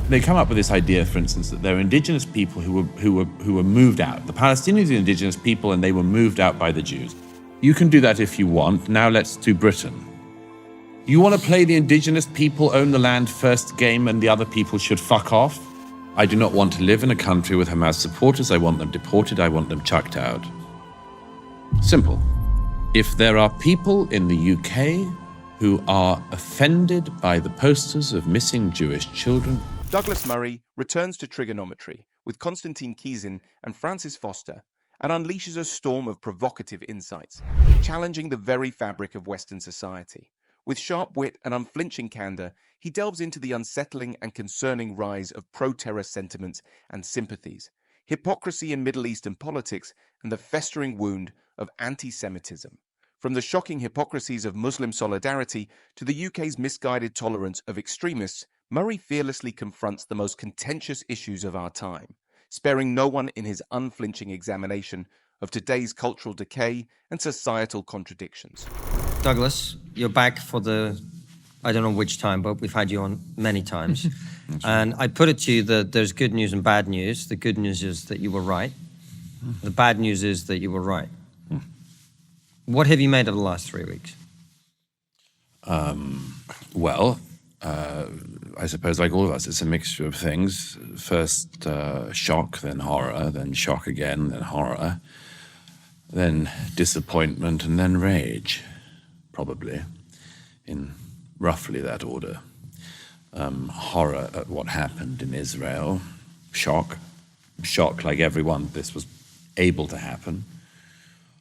They come up with this idea, for instance, that there are indigenous people who were moved out. The Palestinians are indigenous people, and they were moved out by the Jews. You can do that if you want. Now let's do Britain. You want to play the indigenous people own the land first game, and the other people should fuck off? I do not want to live in a country with Hamas supporters. I want them deported. I want them chucked out. Simple. If there are people in the UK who are offended by the posters of missing Jewish children. Douglas Murray returns to trigonometry with Konstantin Kizin and Francis Foster and unleashes a storm of provocative insights, challenging the very fabric of Western society. With sharp wit and unflinching candor, he delves into the unsettling and concerning rise of pro-terror sentiments and sympathies, hypocrisy in Middle Eastern politics, and the festering wound of anti-Semitism. From the shocking hypocrisies of Muslim solidarity to the UK's misguided tolerance of extremists, Murray fearlessly confronts the most contentious issues of our time, sparing no one in his unflinching examination of today's cultural decay and societal contradictions. Douglas, you're back for the, I don't know which time, but we've had you on many times. And I put it to you that there's good news and bad news. The good news is that you were right. The bad news is that you were right. What have you made of the last 3 weeks? I suppose like all of us, it's a mixture of things. First shock, then horror, then shock again, then horror, then disappointment, and then rage, probably, in roughly that order. Horror at what happened in Israel, shock like everyone, this was able to happen.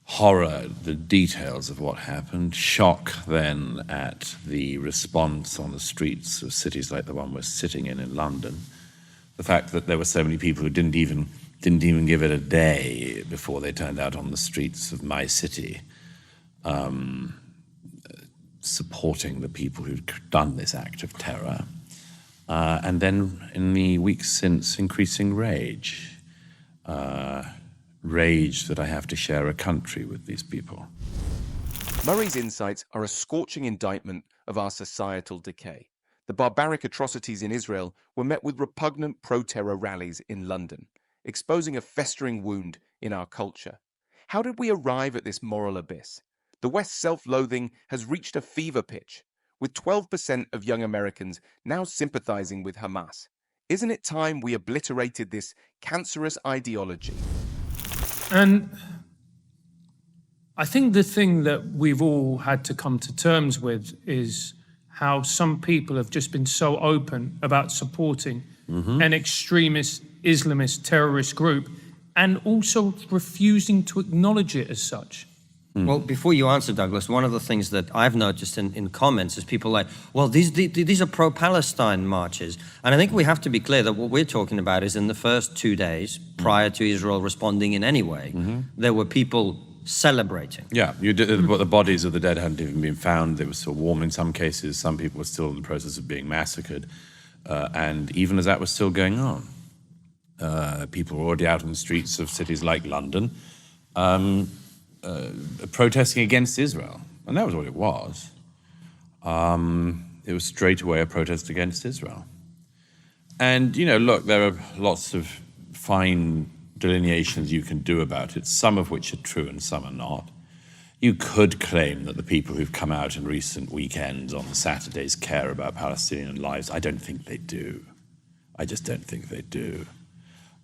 Horror at the details of what happened, shock then at the response on the streets of cities like the one we're sitting in London. The fact that there were so many people who didn't even give it a day before they turned out on the streets of my city, supporting the people who'd done this act of terror. And then in the weeks since, increasing rage. Rage that I have to share a country with these people. Murray's insights are a scorching indictment of our societal decay. The barbaric atrocities in Israel were met with repugnant pro-terror rallies in London, exposing a festering wound in our culture. How did we arrive at this moral abyss? The West's self-loathing has reached a fever pitch, with 12% of young Americans now sympathizing with Hamas. Isn't it time we obliterated this cancerous ideology? And I think the thing that we've all had to come to terms with is how some people have just been so open about supporting an extremist Islamist terrorist group and also refusing to acknowledge it as such. Well, before you answer, Douglas, one of the things that I've noticed in comments is people like, well, these are pro-Palestine marches. And I think we have to be clear that what we're talking about is in the first 2 days, prior to Israel responding in any way, there were people celebrating. Yeah, the bodies of the dead hadn't even been found. They were still warm in some cases. Some people were still in the process of being massacred. And even as that was still going on, people were already out on the streets of cities like London, protesting against Israel. And that was what it was. It was straight away a protest against Israel. And, you know, look, there are lots of fine delineations you can do about it, some of which are true and some are not. You could claim that the people who've come out in recent weekends on the Saturdays care about Palestinian lives. I don't think they do. I just don't think they do.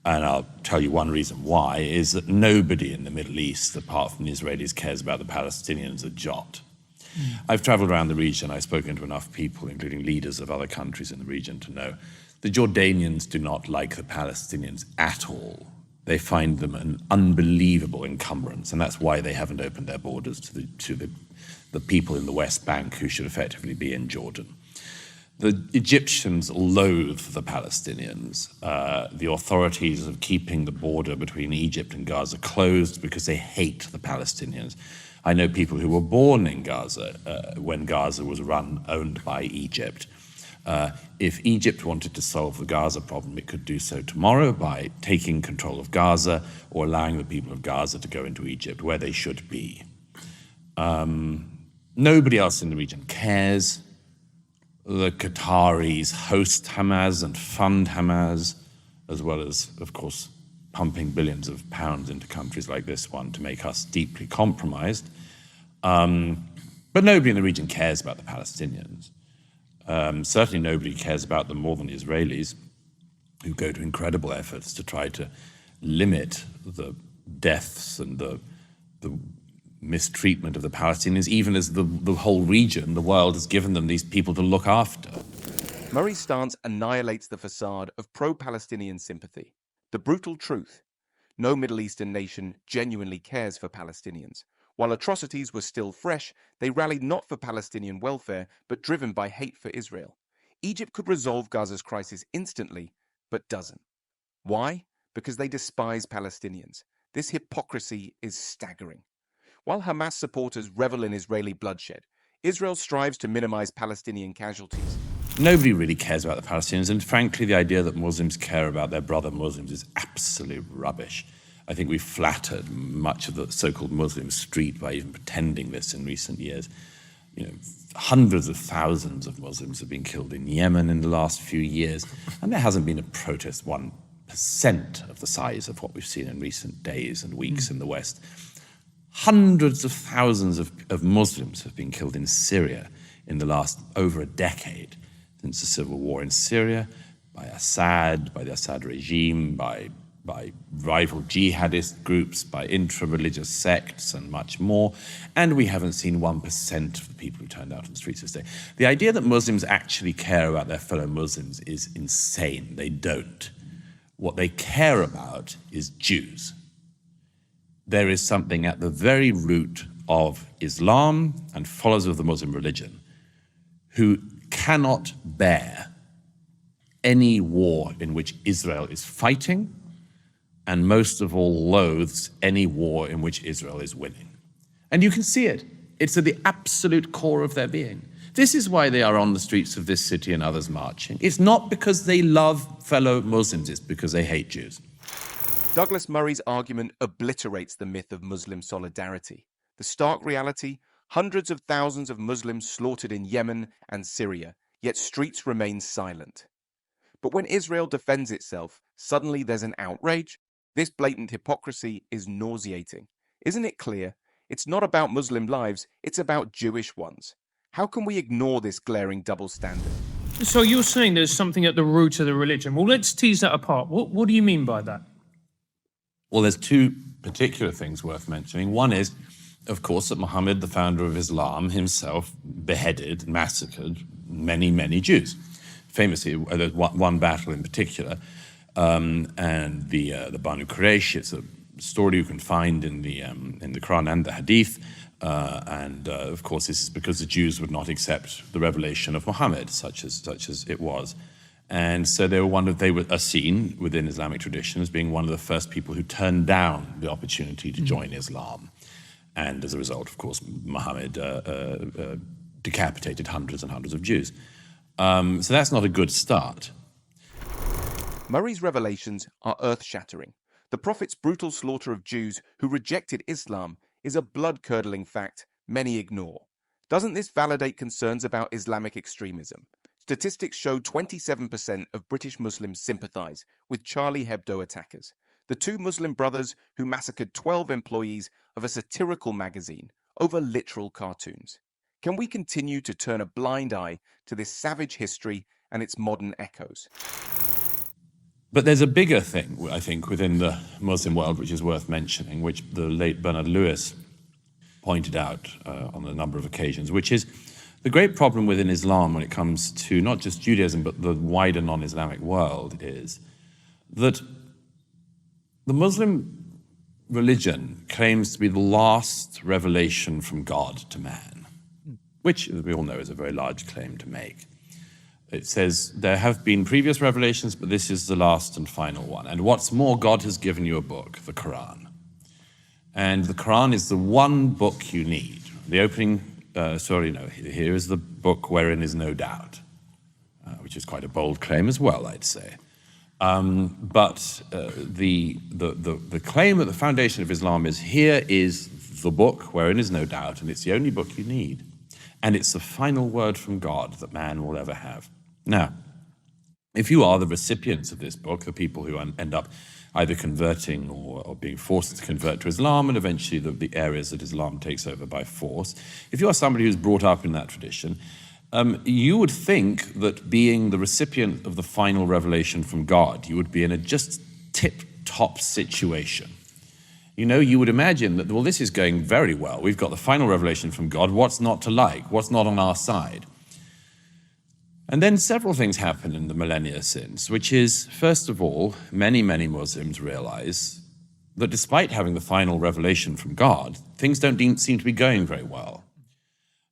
And I'll tell you one reason why, is that nobody in the Middle East, apart from the Israelis, cares about the Palestinians a jot. I've traveled around the region. I've spoken to enough people, including leaders of other countries in the region, to know the Jordanians do not like the Palestinians at all. They find them an unbelievable encumbrance, and that's why they haven't opened their borders to the people in the West Bank who should effectively be in Jordan. The Egyptians loathe the Palestinians. The authorities are keeping the border between Egypt and Gaza closed because they hate the Palestinians. I know people who were born in Gaza when Gaza was owned by Egypt. If Egypt wanted to solve the Gaza problem, it could do so tomorrow by taking control of Gaza or allowing the people of Gaza to go into Egypt, where they should be. Nobody else in the region cares. the Qataris host Hamas and fund Hamas, as well as, of course, pumping billions of pounds into countries like this one to make us deeply compromised. But nobody in the region cares about the Palestinians. Certainly nobody cares about them more than the Israelis, who go to incredible efforts to try to limit the deaths and the mistreatment of the Palestinians, even as the whole region, the world, has given them these people to look after. Murray's stance annihilates the facade of pro-Palestinian sympathy. The brutal truth: no Middle Eastern nation genuinely cares for Palestinians. While atrocities were still fresh, they rallied not for Palestinian welfare, but driven by hate for Israel. Egypt could resolve Gaza's crisis instantly, but doesn't. Why? Because they despise Palestinians. This hypocrisy is staggering. While Hamas supporters revel in Israeli bloodshed, Israel strives to minimize Palestinian casualties. Nobody really cares about the Palestinians, and frankly, the idea that Muslims care about their brother Muslims is absolute rubbish. I think we flattered much of the so-called Muslim street by even pretending this in recent years. You know, hundreds of thousands of Muslims have been killed in Yemen in the last few years, and there hasn't been a protest 1% of the size of what we've seen in recent days and weeks in the West. Hundreds of thousands of Muslims have been killed in Syria in the last over a decade, since the civil war in Syria, by Assad, by the Assad regime, by rival jihadist groups, by intra-religious sects, and much more. And we haven't seen 1% of the people who turned out on the streets this day. The idea that Muslims actually care about their fellow Muslims is insane. They don't. What they care about is Jews. There is something at the very root of Islam and followers of the Muslim religion who cannot bear any war in which Israel is fighting, and most of all loathes any war in which Israel is winning. And you can see it. It's at the absolute core of their being. This is why they are on the streets of this city and others marching. It's not because they love fellow Muslims, it's because they hate Jews. Douglas Murray's argument obliterates the myth of Muslim solidarity. The stark reality: hundreds of thousands of Muslims slaughtered in Yemen and Syria, yet streets remain silent. But when Israel defends itself, suddenly there's an outrage. This blatant hypocrisy is nauseating. Isn't it clear? It's not about Muslim lives, it's about Jewish ones. How can we ignore this glaring double standard? So you're saying there's something at the root of the religion. Well, let's tease that apart. What do you mean by that? Well, there's two particular things worth mentioning. One is, of course, that Muhammad, the founder of Islam, himself beheaded, massacred many, many Jews. Famously, there's one battle in particular, and the Banu Quraysh. It's a story you can find in the Quran and the Hadith, and of course, this is because the Jews would not accept the revelation of Muhammad, such as it was. And so they were seen within Islamic tradition as being one of the first people who turned down the opportunity to join Islam. And as a result, of course, Muhammad decapitated hundreds and hundreds of Jews. So that's not a good start. Murray's revelations are earth-shattering. The Prophet's brutal slaughter of Jews who rejected Islam is a blood-curdling fact many ignore. Doesn't this validate concerns about Islamic extremism? Statistics show 27% of British Muslims sympathize with Charlie Hebdo attackers, the two Muslim brothers who massacred 12 employees of a satirical magazine over literal cartoons. Can we continue to turn a blind eye to this savage history and its modern echoes? But there's a bigger thing, I think, within the Muslim world which is worth mentioning, which the late Bernard Lewis pointed out on a number of occasions, which is the great problem within Islam when it comes to not just Judaism but the wider non-Islamic world is that the Muslim religion claims to be the last revelation from God to man, which, as we all know, is a very large claim to make. It says there have been previous revelations, but this is the last and final one. And what's more, God has given you a book, the Quran. And the Quran is the one book you need. The opening here is the book wherein is no doubt, which is quite a bold claim as well, I'd say. But the claim at the foundation of Islam is, here is the book wherein is no doubt, and it's the only book you need. And it's the final word from God that man will ever have. Now, if you are the recipients of this book, the people who end up either converting or being forced to convert to Islam, and eventually the areas that Islam takes over by force, if you are somebody who's brought up in that tradition, you would think that being the recipient of the final revelation from God, you would be in a just tip-top situation. You know, you would imagine that, well, this is going very well. We've got the final revelation from God. What's not to like? What's not on our side? And then several things happen in the millennia since, which is, first of all, many, many Muslims realize that despite having the final revelation from God, things don't seem to be going very well.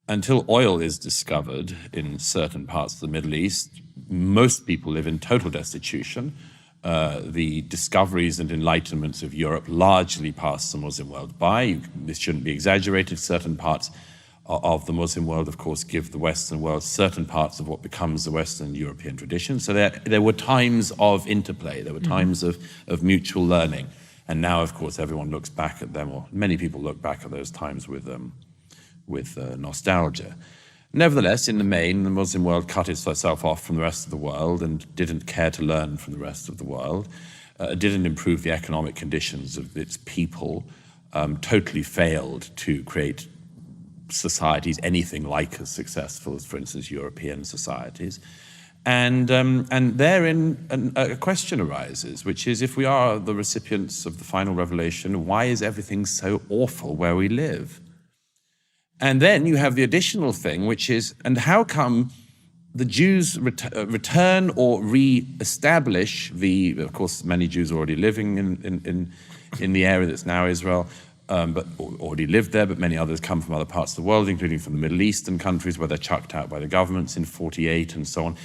Until oil is discovered in certain parts of the Middle East, most people live in total destitution. The discoveries and enlightenments of Europe largely passed the Muslim world by. This shouldn't be exaggerated. Certain parts of the Muslim world, of course, give the Western world certain parts of what becomes the Western European tradition. So there were times of interplay. There were times of mutual learning. And now, of course, everyone looks back at them, or many people look back at those times with nostalgia. Nevertheless, in the main, the Muslim world cut itself off from the rest of the world and didn't care to learn from the rest of the world, didn't improve the economic conditions of its people, totally failed to create societies anything like as successful as, for instance, European societies. And therein a question arises, which is, if we are the recipients of the final revelation, why is everything so awful where we live? And then you have the additional thing, which is, and how come the Jews return or re-establish of course, many Jews are already living in the area that's now Israel, but already lived there, but many others come from other parts of the world, including from the Middle Eastern countries where they're chucked out by the governments in 48 and so on.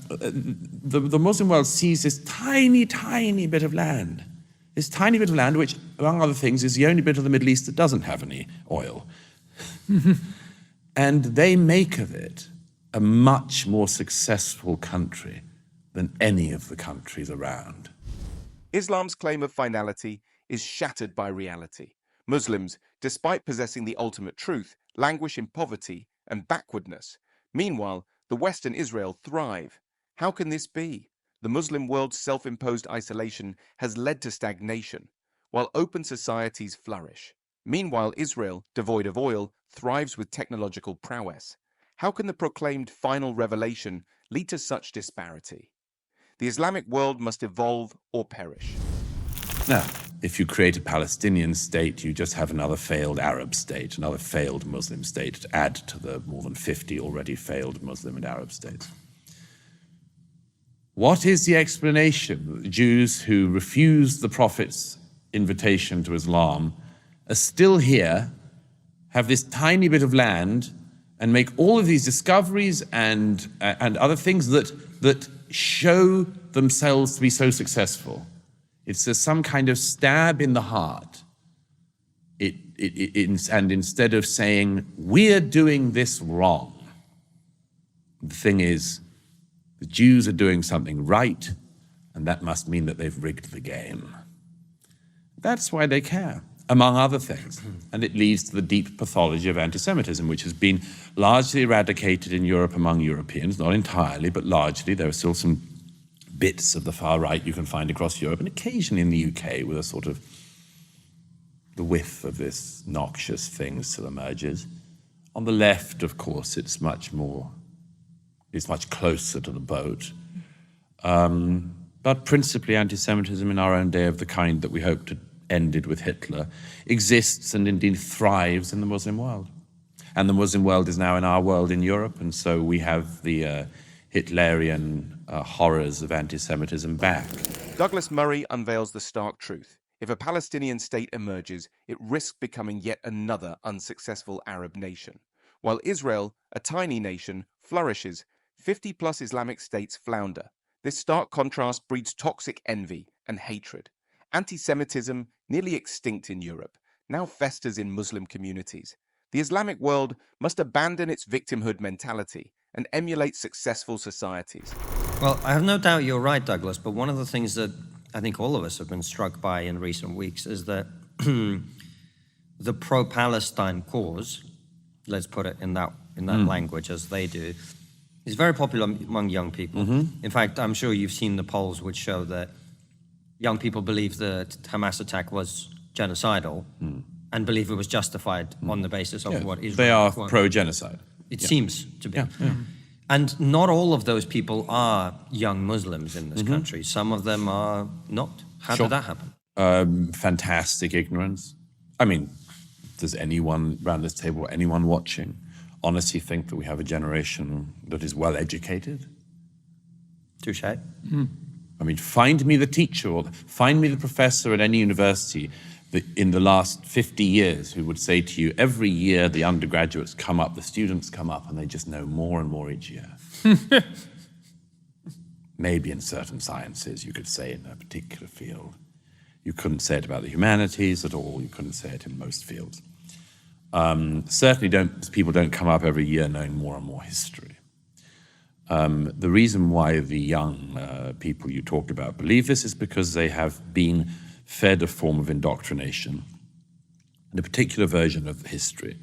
The Muslim world sees this tiny, tiny bit of land, which, among other things, is the only bit of the Middle East that doesn't have any oil. And they make of it a much more successful country than any of the countries around. Islam's claim of finality is shattered by reality. Muslims, despite possessing the ultimate truth, languish in poverty and backwardness. Meanwhile, the Western Israel thrive. How can this be? The Muslim world's self-imposed isolation has led to stagnation, while open societies flourish. Meanwhile, Israel, devoid of oil, thrives with technological prowess. How can the proclaimed final revelation lead to such disparity? The Islamic world must evolve or perish. Now, if you create a Palestinian state, you just have another failed Arab state, another failed Muslim state to add to the more than 50 already failed Muslim and Arab states. What is the explanation that the Jews who refused the Prophet's invitation to Islam are still here, have this tiny bit of land, and make all of these discoveries and other things that show themselves to be so successful? It's some kind of stab in the heart. And instead of saying, we're doing this wrong, the thing is, the Jews are doing something right, and that must mean that they've rigged the game. That's why they care, among other things. And it leads to the deep pathology of anti-Semitism, which has been largely eradicated in Europe among Europeans, not entirely, but largely. There are still some bits of the far right you can find across Europe, and occasionally in the UK with a sort of the whiff of this noxious thing still emerges. On the left, of course, it's much closer to the boat. But principally anti-Semitism in our own day, of the kind that we hoped had ended with Hitler, exists and indeed thrives in the Muslim world. And the Muslim world is now in our world in Europe, and so we have the Hitlerian horrors of anti-Semitism back. Douglas Murray unveils the stark truth. If a Palestinian state emerges, it risks becoming yet another unsuccessful Arab nation. While Israel, a tiny nation, flourishes, 50-plus Islamic states flounder. This stark contrast breeds toxic envy and hatred. Anti-Semitism, nearly extinct in Europe, now festers in Muslim communities. The Islamic world must abandon its victimhood mentality and emulate successful societies. Well, I have no doubt you're right, Douglas, but one of the things that I think all of us have been struck by in recent weeks is that the pro-Palestine cause, let's put it in that in that language as they do. It's very popular among young people. In fact, I'm sure you've seen the polls which show that young people believe the Hamas attack was genocidal and believe it was justified on the basis of what Israel... They are pro-genocide. It seems to be. And not all of those people are young Muslims in this country. Some of them are not. How did that happen? Fantastic ignorance. I mean, does anyone around this table, anyone watching, honestly think that we have a generation that is well educated? Touche. I mean, find me the teacher or find me the professor at any university that in the last 50 years who would say to you, every year the undergraduates come up, the students come up, and they just know more and more each year. Maybe in certain sciences you could say in a particular field. You couldn't say it about the humanities at all. You couldn't say it in most fields. Certainly people don't come up every year knowing more and more history. The reason why the young people you talked about believe this is because they have been fed a form of indoctrination, and a particular version of history,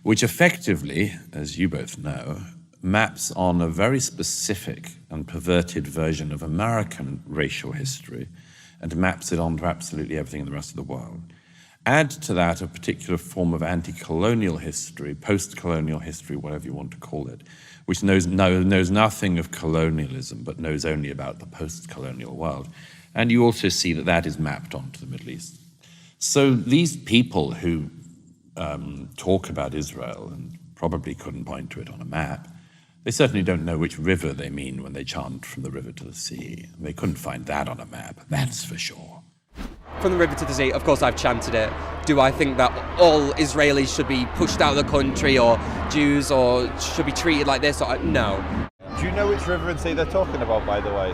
which effectively, as you both know, maps on a very specific and perverted version of American racial history and maps it onto absolutely everything in the rest of the world. Add to that a particular form of anti-colonial history, post-colonial history, whatever you want to call it, which knows nothing of colonialism but knows only about the post-colonial world. And you also see that that is mapped onto the Middle East. So these people who talk about Israel and probably couldn't point to it on a map, they certainly don't know which river they mean when they chant from the river to the sea. They couldn't find that on a map, that's for sure. From the river to the sea, of course I've chanted it. Do I think that all Israelis should be pushed out of the country, or Jews, or should be treated like this? No. Do you know which river and sea they're talking about, by the way?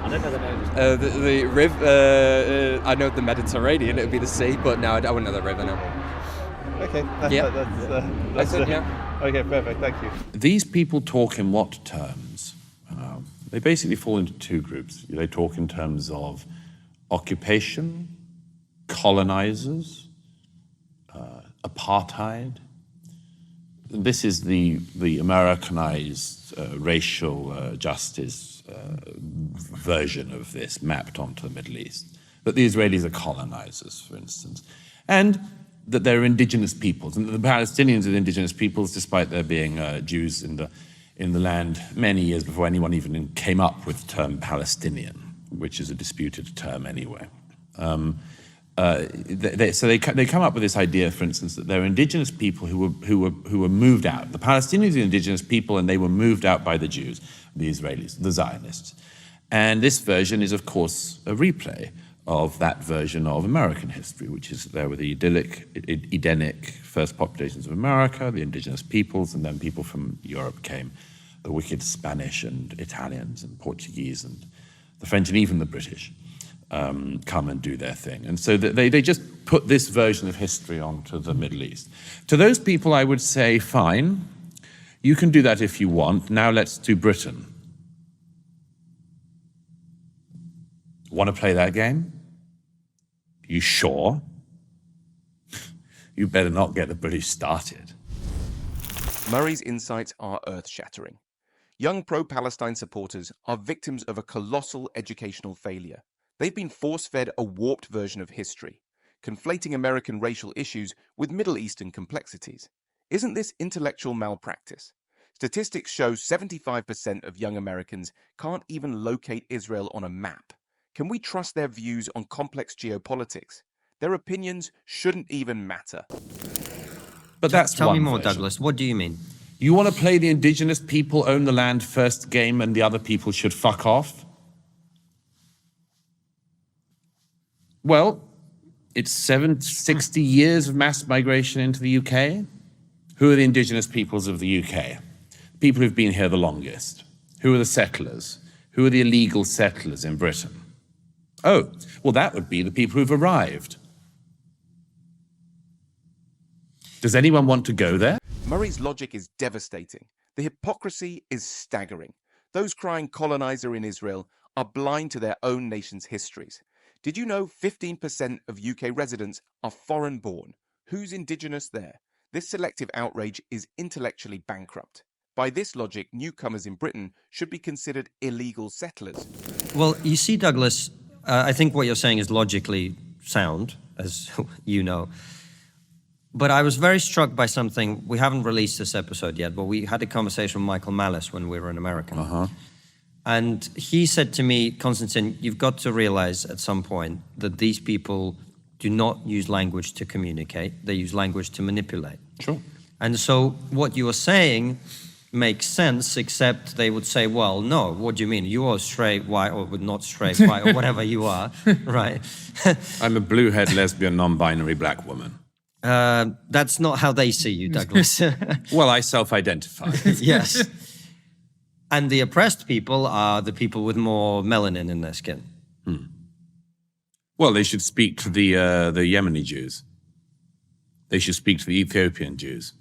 I don't know the name. The river, I know the Mediterranean, it would be the sea, but no, I wouldn't know the river, no. Okay, That's it, yeah. Okay, perfect, thank you. These people talk in what terms? They basically fall into two groups. They talk in terms of occupation, colonizers, apartheid. This is the Americanized racial justice version of this mapped onto the Middle East. That the Israelis are colonizers, for instance, and that they're indigenous peoples, and that the Palestinians are indigenous peoples, despite there being Jews in the land many years before anyone even came up with the term Palestinian, which is a disputed term anyway. So they come up with this idea, for instance, that they're indigenous people who were moved out. The Palestinians are indigenous people, and they were moved out by the Jews, the Israelis, the Zionists. And this version is, of course, a replay of that version of American history, which is there were the Edenic first populations of America, the indigenous peoples, and then people from Europe came, the wicked Spanish and Italians and Portuguese and the French and even the British come and do their thing. And so they just put this version of history onto the Middle East. To those people, I would say, fine, you can do that if you want. Now let's do Britain. Want to play that game? You sure? You better not get the British started. Murray's insights are earth-shattering. Young pro-Palestine supporters are victims of a colossal educational failure. They've been force-fed a warped version of history, conflating American racial issues with Middle Eastern complexities. Isn't this intellectual malpractice? Statistics show 75% of young Americans can't even locate Israel on a map. Can we trust their views on complex geopolitics? Their opinions shouldn't even matter. But that's Tell me one more, version. Douglas. What do you mean? You want to play the indigenous people own the land first game and the other people should fuck off? Well, it's 60 years of mass migration into the UK. Who are the indigenous peoples of the UK? People who've been here the longest. Who are the settlers? Who are the illegal settlers in Britain? Oh, well, that would be the people who've arrived. Does anyone want to go there? Murray's logic is devastating. The hypocrisy is staggering. Those crying colonizer in Israel are blind to their own nation's histories. Did you know 15% of UK residents are foreign-born? Who's indigenous there? This selective outrage is intellectually bankrupt. By this logic, newcomers in Britain should be considered illegal settlers. Well, you see, Douglas, I think what you're saying is logically sound, as you know. But I was very struck by something. We haven't released this episode yet, but we had a conversation with Michael Malice when we were in America. And he said to me, Konstantin, you've got to realize at some point that these people do not use language to communicate. They use language to manipulate. Sure. And so what you are saying makes sense, except they would say, well, no, what do you mean? You are straight, white, or not straight, white, or whatever you are, right? I'm a blue-haired lesbian, non-binary black woman. That's not how they see you, Douglas. Well, I self-identify. Yes. And the oppressed people are the people with more melanin in their skin. Well, they should speak to the Yemeni Jews. They should speak to the Ethiopian Jews.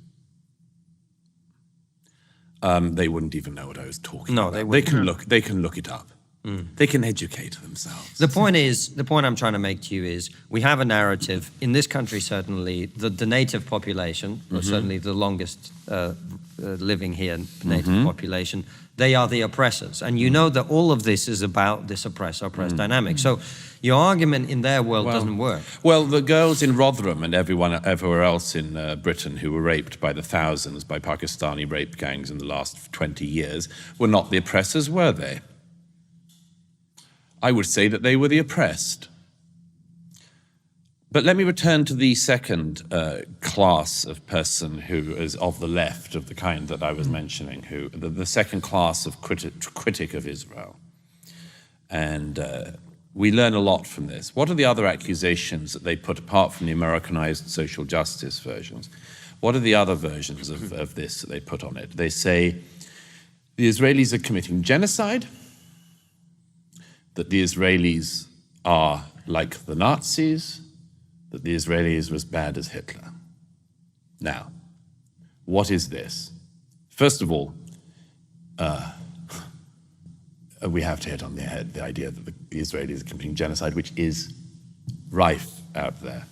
They wouldn't even know what I was talking about. They wouldn't. They can look it up. They can educate themselves. The point I'm trying to make to you is, we have a narrative in this country, certainly, the native population, or certainly the longest living here native population, they are the oppressors. And you know that all of this is about this oppress-oppressed dynamic. So your argument in their world doesn't work. Well, the girls in Rotherham and everywhere else in Britain who were raped by the thousands by Pakistani rape gangs in the last 20 years were not the oppressors, were they? I would say that they were the oppressed. But let me return to the second class of person who is of the left, of the kind that I was mentioning, who the second class of critic of Israel. And we learn a lot from this. What are the other accusations that they put, apart from the Americanized social justice versions? What are the other versions of this that they put on it? They say the Israelis are committing genocide, that the Israelis are like the Nazis, that the Israelis are as bad as Hitler. Now, what is this? First of all, we have to hit on the head the idea that the Israelis are committing genocide, which is rife out there.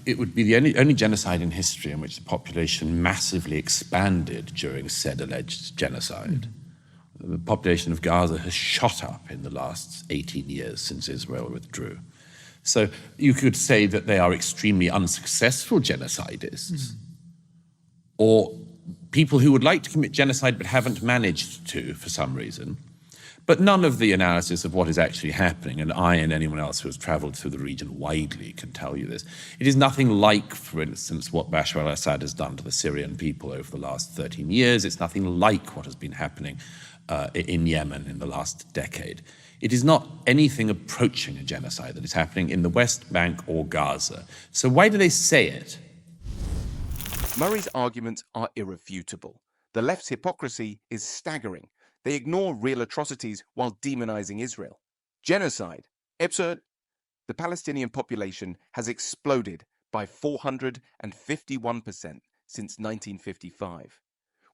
It would be the only genocide in history in which the population massively expanded during said alleged genocide. The population of Gaza has shot up in the last 18 years since Israel withdrew. So you could say that they are extremely unsuccessful genocidists, or people who would like to commit genocide but haven't managed to for some reason. But none of the analysis of what is actually happening, and I and anyone else who has traveled through the region widely can tell you this, it is nothing like, for instance, what Bashar al-Assad has done to the Syrian people over the last 13 years. It's nothing like what has been happening in Yemen in the last decade. It is not anything approaching a genocide that is happening in the West Bank or Gaza. So why do they say it? Murray's arguments are irrefutable. The left's hypocrisy is staggering. They ignore real atrocities while demonizing Israel. Genocide. Absurd. The Palestinian population has exploded by 451% since 1955.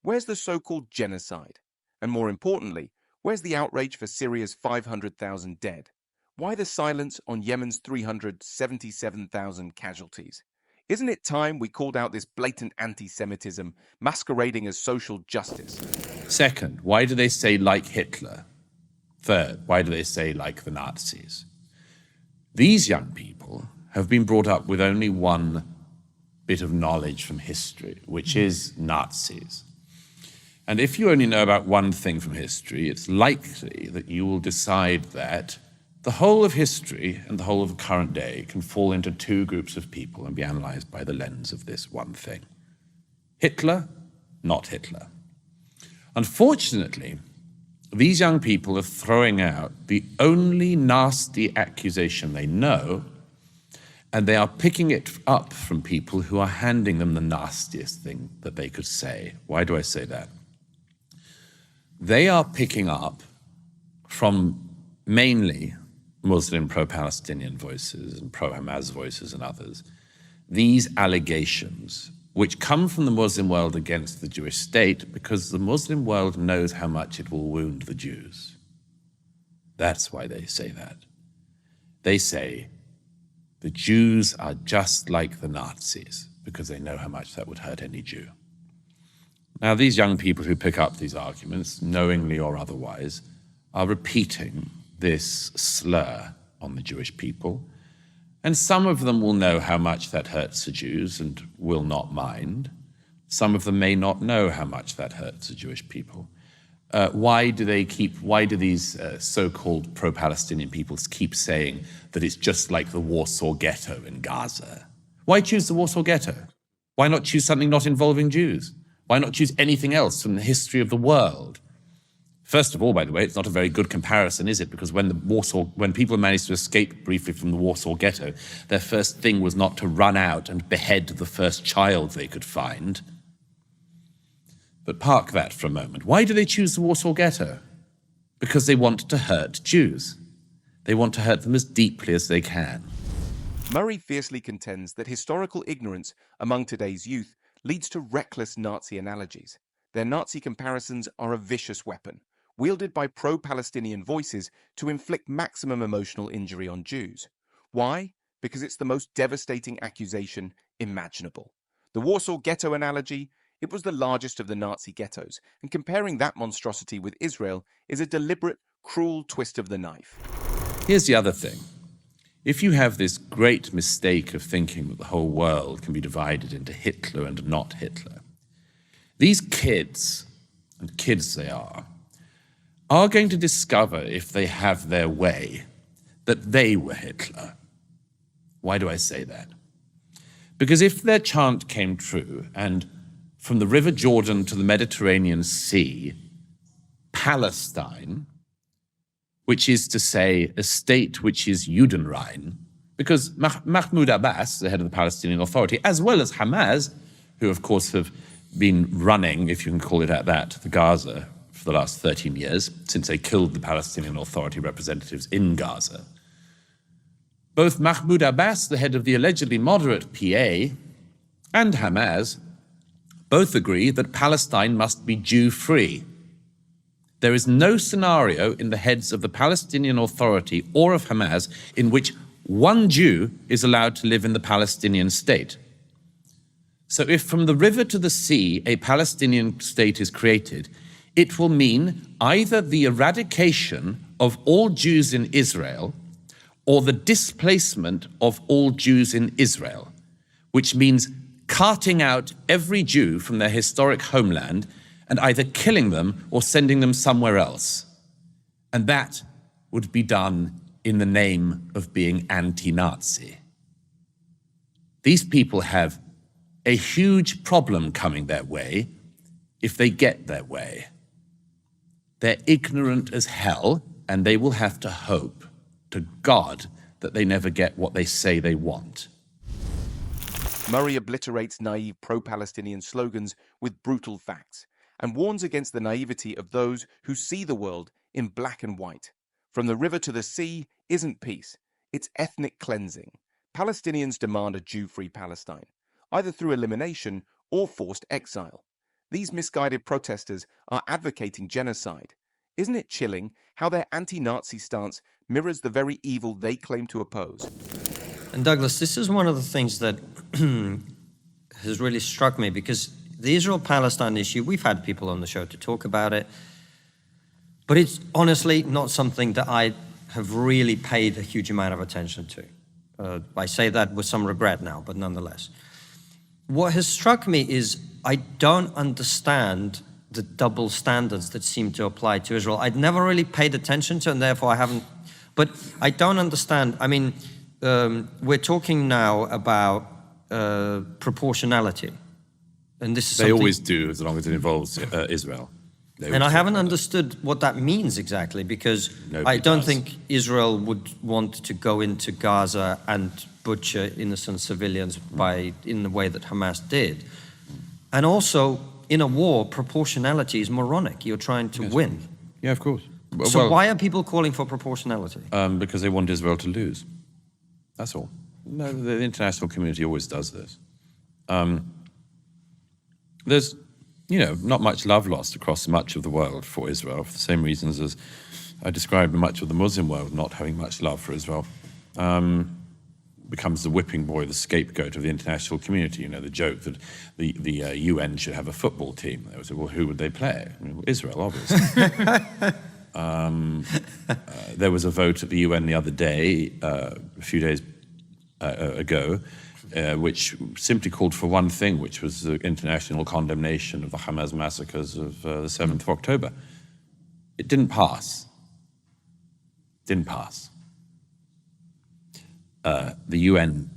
Where's the so-called genocide? And more importantly, where's the outrage for Syria's 500,000 dead? Why the silence on Yemen's 377,000 casualties? Isn't it time we called out this blatant anti-Semitism masquerading as social justice? Second, why do they say like Hitler? Third, why do they say like the Nazis? These young people have been brought up with only one bit of knowledge from history, which is Nazis. And if you only know about one thing from history, it's likely that you will decide that the whole of history and the whole of the current day can fall into two groups of people and be analyzed by the lens of this one thing. Hitler, not Hitler. Unfortunately, these young people are throwing out the only nasty accusation they know, and they are picking it up from people who are handing them the nastiest thing that they could say. Why do I say that? They are picking up from mainly Muslim pro-Palestinian voices and pro-Hamas voices and others, these allegations which come from the Muslim world against the Jewish state because the Muslim world knows how much it will wound the Jews. That's why they say that. They say the Jews are just like the Nazis. because they know how much that would hurt any Jew. Now, these young people who pick up these arguments, knowingly or otherwise, are repeating this slur on the Jewish people. And some of them will know how much that hurts the Jews and will not mind. Some of them may not know how much that hurts the Jewish people. Why do these so-called pro-Palestinian peoples keep saying that it's just like the Warsaw Ghetto in Gaza? Why choose the Warsaw Ghetto? Why not choose something not involving Jews? Why not choose anything else from the history of the world? First of all, by the way, it's not a very good comparison, is it? Because when people managed to escape briefly from the Warsaw Ghetto, their first thing was not to run out and behead the first child they could find. But park that for a moment. Why do they choose the Warsaw Ghetto? Because they want to hurt Jews. They want to hurt them as deeply as they can. Murray fiercely contends that historical ignorance among today's youth leads to reckless Nazi analogies. Their Nazi comparisons are a vicious weapon, wielded by pro-Palestinian voices to inflict maximum emotional injury on Jews. Why? Because it's the most devastating accusation imaginable. The Warsaw Ghetto analogy, it was the largest of the Nazi ghettos, and comparing that monstrosity with Israel is a deliberate, cruel twist of the knife. Here's the other thing. If you have this great mistake of thinking that the whole world can be divided into Hitler and not Hitler, these kids, and kids they are going to discover, if they have their way, that they were Hitler. Why do I say that? Because if their chant came true, and from the River Jordan to the Mediterranean Sea, Palestine, which is to say a state which is Judenrein, because Mahmoud Abbas, the head of the Palestinian Authority, as well as Hamas, who of course have been running, if you can call it that, the Gaza for the last 13 years, since they killed the Palestinian Authority representatives in Gaza. Both Mahmoud Abbas, the head of the allegedly moderate PA, and Hamas both agree that Palestine must be Jew-free. There is no scenario in the heads of the Palestinian Authority or of Hamas in which one Jew is allowed to live in the Palestinian state. So if from the river to the sea a Palestinian state is created, it will mean either the eradication of all Jews in Israel or the displacement of all Jews in Israel, which means carting out every Jew from their historic homeland and either killing them or sending them somewhere else. And that would be done in the name of being anti-Nazi. These people have a huge problem coming their way if they get their way. They're ignorant as hell, and they will have to hope to God that they never get what they say they want. Murray obliterates naive pro-Palestinian slogans with brutal facts and warns against the naivety of those who see the world in black and white. From the river to the sea isn't peace, it's ethnic cleansing. Palestinians demand a Jew-free Palestine, either through elimination or forced exile. These misguided protesters are advocating genocide. Isn't it chilling how their anti-Nazi stance mirrors the very evil they claim to oppose? And Douglas, this is one of the things that has really struck me, because the Israel-Palestine issue, we've had people on the show to talk about it, but it's honestly not something that I have really paid a huge amount of attention to. I say that with some regret now, but nonetheless. What has struck me is I don't understand the double standards that seem to apply to Israel. I'd never really paid attention to, and therefore I haven't, but I don't understand. I mean, we're talking now about proportionality. And this is They always do, as long as it involves Israel. And I haven't understood what that means exactly, because Nobody I don't does. think Israel would want to go into Gaza and butcher innocent civilians in the way that Hamas did. And also, in a war, proportionality is moronic. You're trying to win. Yeah, of course. So why are people calling for proportionality? Because they want Israel to lose. That's all. No, the international community always does this. There's, not much love lost across much of the world for Israel, for the same reasons as I described much of the Muslim world not having much love for Israel. becomes the whipping boy, the scapegoat of the international community. You know, the joke that the UN should have a football team. They would say, well, who would they play? I mean, Israel, obviously. There was a vote at the UN the other day, a few days ago, which simply called for one thing, which was the international condemnation of the Hamas massacres of the 7th of October. It didn't pass. Didn't pass. The UN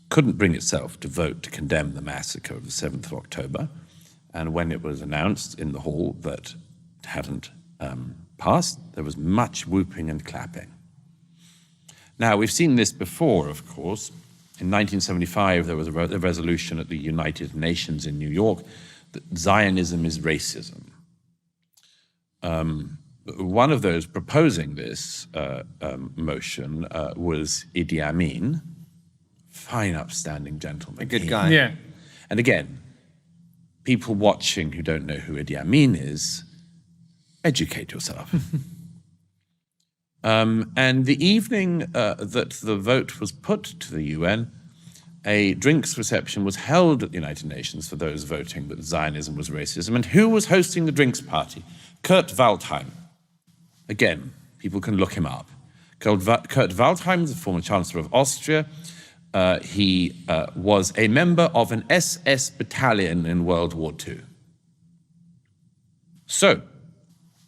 couldn't bring itself to vote to condemn the massacre of the 7th of October, and when it was announced in the hall that it hadn't passed, there was much whooping and clapping. Now, we've seen this before, of course. In 1975, there was a resolution at the United Nations in New York that Zionism is racism. One of those proposing this motion was Idi Amin, fine, upstanding gentleman. A good guy. Yeah. And again, people watching who don't know who Idi Amin is, educate yourself. And the evening that the vote was put to the UN, a drinks reception was held at the United Nations for those voting that Zionism was racism. And who was hosting the drinks party? Kurt Waldheim. Again, people can look him up. Kurt Waldheim is the former Chancellor of Austria. He was a member of an SS battalion in World War II. So,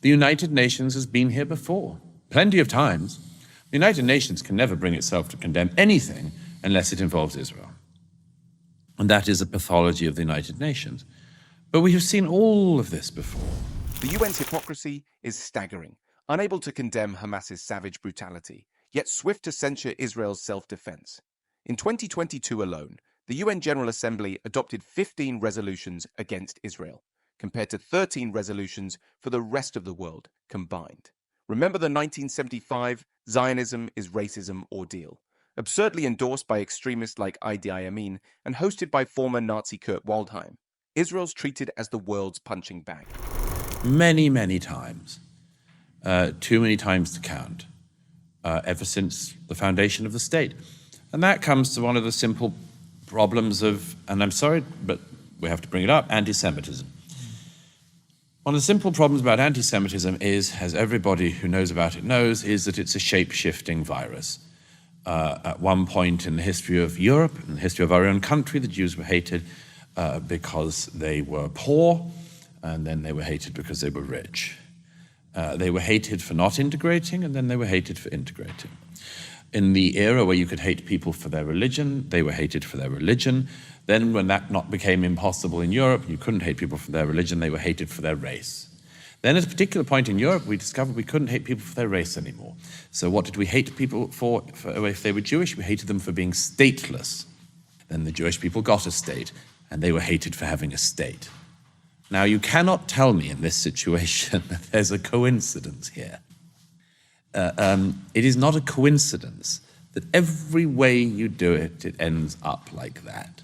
the United Nations has been here before, plenty of times. The United Nations can never bring itself to condemn anything unless it involves Israel. And that is a pathology of the United Nations. But we have seen all of this before. The UN's hypocrisy is staggering, unable to condemn Hamas's savage brutality, yet swift to censure Israel's self-defense. In 2022 alone, the UN General Assembly adopted 15 resolutions against Israel, compared to 13 resolutions for the rest of the world combined. Remember the 1975 Zionism is racism ordeal, absurdly endorsed by extremists like Idi Amin and hosted by former Nazi Kurt Waldheim. Israel's treated as the world's punching bag. Many, many times. Too many times to count, ever since the foundation of the state. And that comes to one of the simple problems of, and I'm sorry, but we have to bring it up, anti-Semitism. One of the simple problems about anti-Semitism is, as everybody who knows about it knows, is that it's a shape-shifting virus. At one point in the history of Europe, in the history of our own country, the Jews were hated because they were poor, and then they were hated because they were rich. They were hated for not integrating, and then they were hated for integrating. In the era where you could hate people for their religion, they were hated for their religion. Then when that became impossible in Europe, you couldn't hate people for their religion, they were hated for their race. Then at a particular point in Europe, we discovered we couldn't hate people for their race anymore. So what did we hate people for if they were Jewish? We hated them for being stateless. Then the Jewish people got a state, and they were hated for having a state. Now, you cannot tell me in this situation that there's a coincidence here. It is not a coincidence that every way you do it, it ends up like that.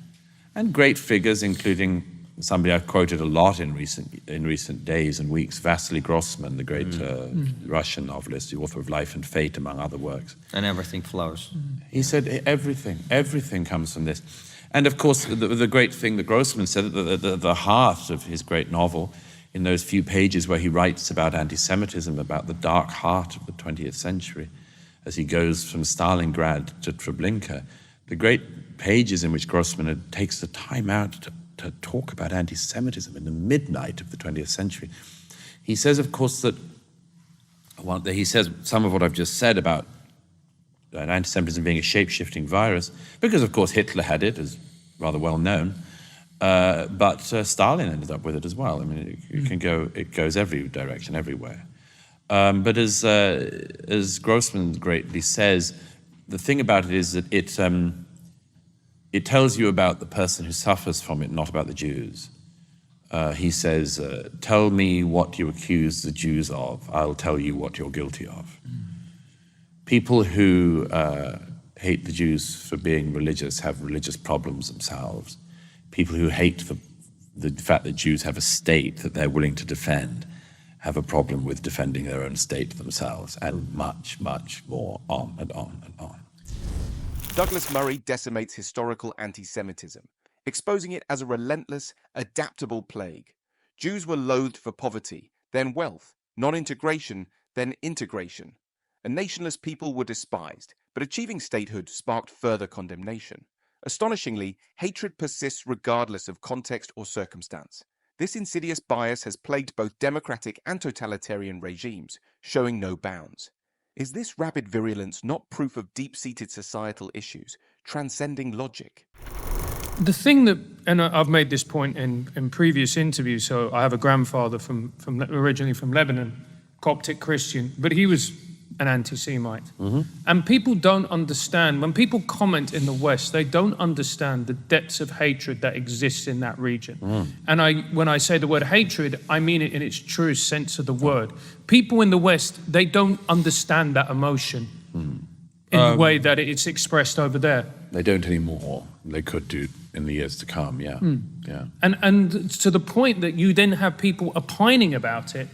And great figures, including somebody I've quoted a lot in recent days and weeks, Vasily Grossman, the great Russian novelist, the author of Life and Fate, among other works. And everything flows. He said everything comes from this. And of course, the great thing that Grossman said, the heart of his great novel, in those few pages where he writes about anti-Semitism, about the dark heart of the 20th century, as he goes from Stalingrad to Treblinka, the great pages in which Grossman takes the time out to talk about anti-Semitism in the midnight of the 20th century. He says, of course, that he says some of what I've just said about anti-Semitism being a shape-shifting virus, because, of course, Hitler had it, as rather well known, but Stalin ended up with it as well. I mean, it goes every direction, everywhere. But as Grossman greatly says, the thing about it is that it tells you about the person who suffers from it, not about the Jews. He says, tell me what you accuse the Jews of, I'll tell you what you're guilty of. People who hate the Jews for being religious have religious problems themselves. People who hate the fact that Jews have a state that they're willing to defend have a problem with defending their own state themselves, and much, much more, on and on and on. Douglas Murray decimates historical anti-Semitism, exposing it as a relentless, adaptable plague. Jews were loathed for poverty, then wealth, non-integration, then integration. A nationless people were despised, but achieving statehood sparked further condemnation. Astonishingly, hatred persists regardless of context or circumstance. This insidious bias has plagued both democratic and totalitarian regimes, showing no bounds. Is this rabid virulence not proof of deep-seated societal issues, transcending logic? The thing that, and I've made this point in previous interviews, so I have a grandfather originally from Lebanon, Coptic Christian, but he was an anti-Semite. And people don't understand, when people comment in the West, they don't understand the depths of hatred that exists in that region. And when I say the word hatred, I mean it in its truest sense of the word. People in the West, they don't understand that emotion in the way that it's expressed over there. They don't anymore. They could do in the years to come, yeah. Yeah. And to the point that you then have people opining about it,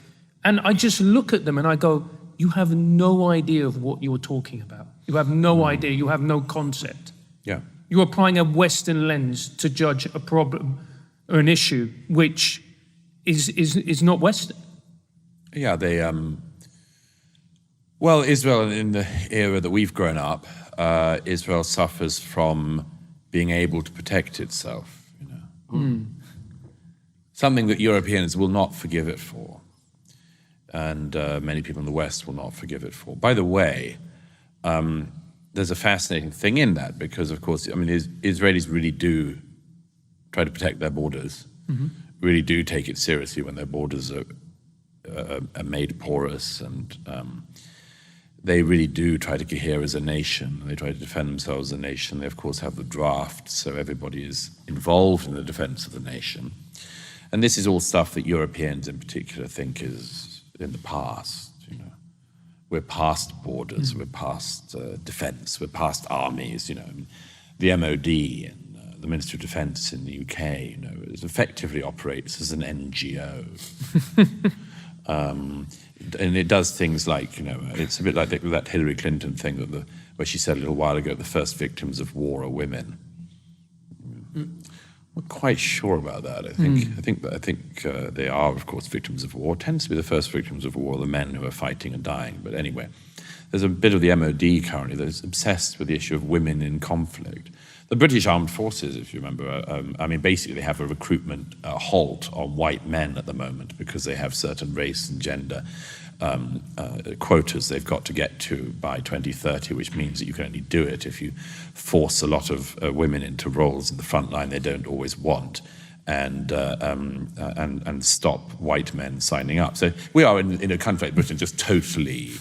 and I just look at them and I go, you have no idea of what you're talking about. You have no idea. You have no concept. Yeah. You're applying a Western lens to judge a problem or an issue which is not Western. Yeah, they, well, Israel, in the era that we've grown up, Israel suffers from being able to protect itself, you know. Something that Europeans will not forgive it for. And many people in the West will not forgive it for. By the way, there's a fascinating thing in that because, of course, I mean, Israelis really do try to protect their borders, really do take it seriously when their borders are made porous, and they really do try to cohere as a nation. They try to defend themselves as a nation. They, of course, have the draft, so everybody is involved in the defense of the nation. And this is all stuff that Europeans in particular think is in the past, you know. We're past borders, we're past defense, we're past armies, you know. I mean, the MOD and the Ministry of Defense in the UK, you know, it effectively operates as an NGO. And it does things like, you know, it's a bit like that Hillary Clinton thing where she said a little while ago, the first victims of war are women. I'm not quite sure about that. I think they are, of course, victims of war. It tends to be the first victims of war, the men who are fighting and dying. But anyway, there's a bit of the MOD currently that is obsessed with the issue of women in conflict. The British Armed Forces, if you remember, I mean, basically they have a recruitment halt on white men at the moment because they have certain race and gender quotas they've got to get to by 2030, which means that you can only do it if you force a lot of women into roles in the front line they don't always want, and stop white men signing up. So we are in a country like Britain just totally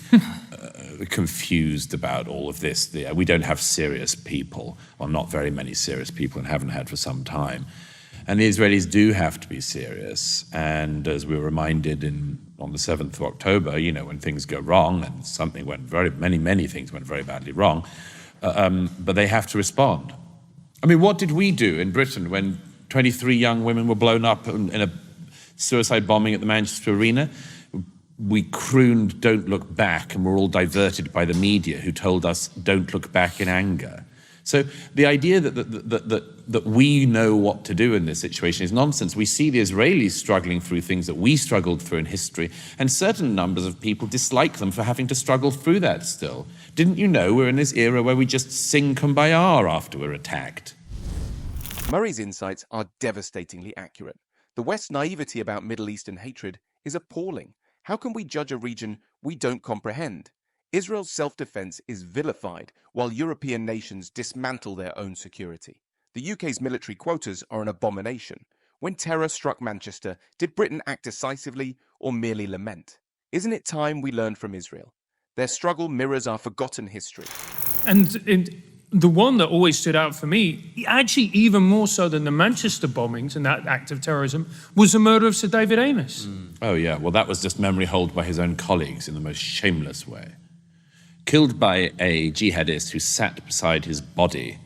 confused about all of this. We don't have serious people, or not very many serious people, and haven't had for some time. And the Israelis do have to be serious. And as we were reminded on the 7th of October, you know, when things go wrong, and something went many things went very badly wrong, but they have to respond. I mean, what did we do in Britain when 23 young women were blown up in a suicide bombing at the Manchester Arena? We crooned, "Don't look back," and were all diverted by the media who told us, "Don't look back" in anger. So the idea that we know what to do in this situation is nonsense. We see the Israelis struggling through things that we struggled through in history, and certain numbers of people dislike them for having to struggle through that still. Didn't you know we're in this era where we just sing Kumbaya after we're attacked? Murray's insights are devastatingly accurate. The West's naivety about Middle Eastern hatred is appalling. How can we judge a region we don't comprehend? Israel's self-defense is vilified while European nations dismantle their own security. The UK's military quotas are an abomination. When terror struck Manchester, did Britain act decisively or merely lament? Isn't it time we learned from Israel? Their struggle mirrors our forgotten history. And the one that always stood out for me, actually even more so than the Manchester bombings and that act of terrorism, was the murder of Sir David Amess. Oh yeah, well that was just memory hold by his own colleagues in the most shameless way. Killed by a jihadist who sat beside his body,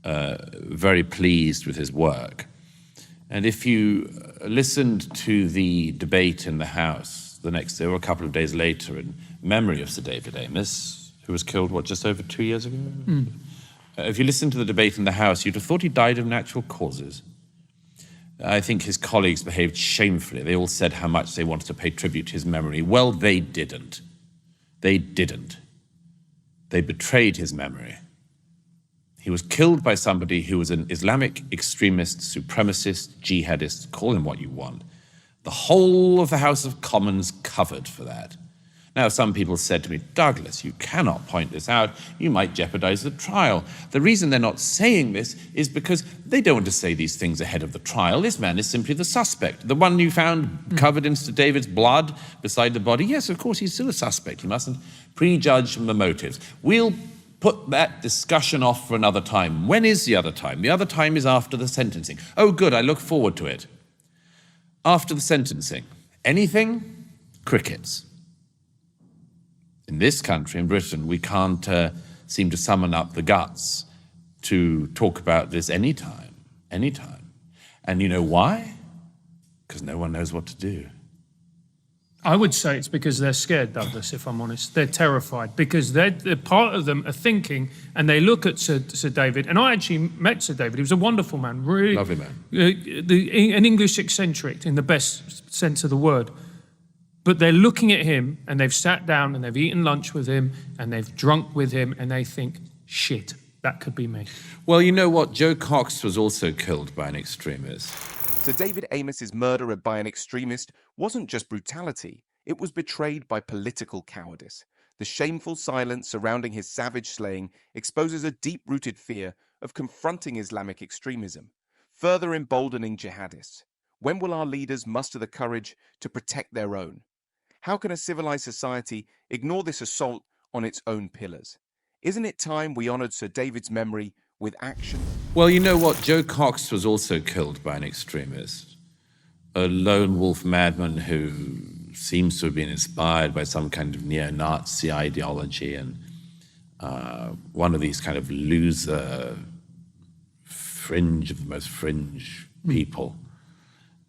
very pleased with his work. And if you listened to the debate in the House the next day or a couple of days later in memory of Sir David Amess, who was killed, just over 2 years ago? If you listen to the debate in the House, you'd have thought he died of natural causes. I think his colleagues behaved shamefully. They all said how much they wanted to pay tribute to his memory. Well, they didn't. They didn't. They betrayed his memory. He was killed by somebody who was an Islamic extremist, supremacist, jihadist, call him what you want. The whole of the House of Commons covered for that. Now, some people said to me, Douglas, you cannot point this out. You might jeopardize the trial. The reason they're not saying this is because they don't want to say these things ahead of the trial. This man is simply the suspect. The one you found covered in Sir David's blood beside the body. Yes, of course, he's still a suspect. You mustn't prejudge the motives. We'll put that discussion off for another time. When is the other time? The other time is after the sentencing. Oh, good, I look forward to it. After the sentencing. Anything? Crickets. In this country, in Britain, we can't seem to summon up the guts to talk about this anytime. And you know why? Because no one knows what to do. I would say it's because they're scared, Douglas, if I'm honest. They're terrified because they're part of them are thinking, and they look at Sir David, and I actually met Sir David. He was a wonderful man, really. Lovely man. An English eccentric in the best sense of the word. But they're looking at him, and they've sat down, and they've eaten lunch with him, and they've drunk with him, and they think, shit, that could be me. Well, you know what? Joe Cox was also killed by an extremist. Sir David Amos's murder by an extremist wasn't just brutality, it was betrayed by political cowardice. The shameful silence surrounding his savage slaying exposes a deep-rooted fear of confronting Islamic extremism, further emboldening jihadists. When will our leaders muster the courage to protect their own? How can a civilized society ignore this assault on its own pillars? Isn't it time we honored Sir David's memory with action? Well, you know what? Joe Cox was also killed by an extremist. A lone wolf madman who seems to have been inspired by some kind of neo-Nazi ideology and one of these kind of loser fringe of the most fringe people.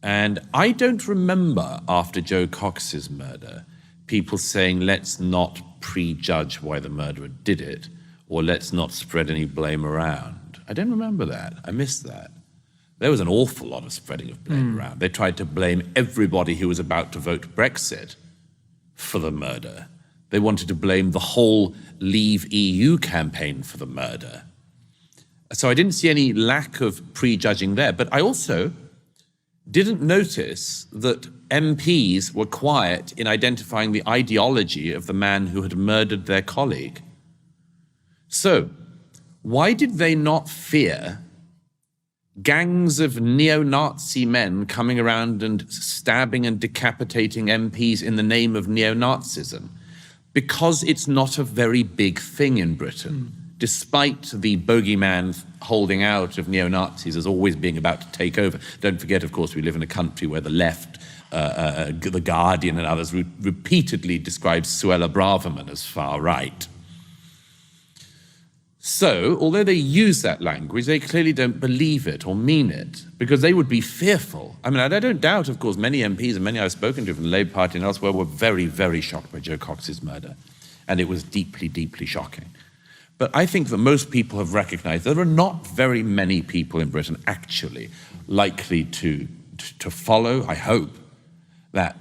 And I don't remember, after Joe Cox's murder, people saying, let's not prejudge why the murderer did it, or let's not spread any blame around. I don't remember that. I missed that. There was an awful lot of spreading of blame around. They tried to blame everybody who was about to vote Brexit for the murder. They wanted to blame the whole Leave EU campaign for the murder. So I didn't see any lack of prejudging there, but I also didn't notice that MPs were quiet in identifying the ideology of the man who had murdered their colleague. So, why did they not fear gangs of neo-Nazi men coming around and stabbing and decapitating MPs in the name of neo-Nazism? Because it's not a very big thing in Britain. Despite the bogeyman holding out of neo-Nazis as always being about to take over. Don't forget, of course, we live in a country where the left, The Guardian and others repeatedly describe Suella Braverman as far right. So, although they use that language, they clearly don't believe it or mean it, because they would be fearful. I mean, I don't doubt, of course, many MPs and many I've spoken to from the Labour Party and elsewhere were very, very shocked by Joe Cox's murder. And it was deeply, deeply shocking. But I think that most people have recognized there are not very many people in Britain actually likely to follow, I hope, that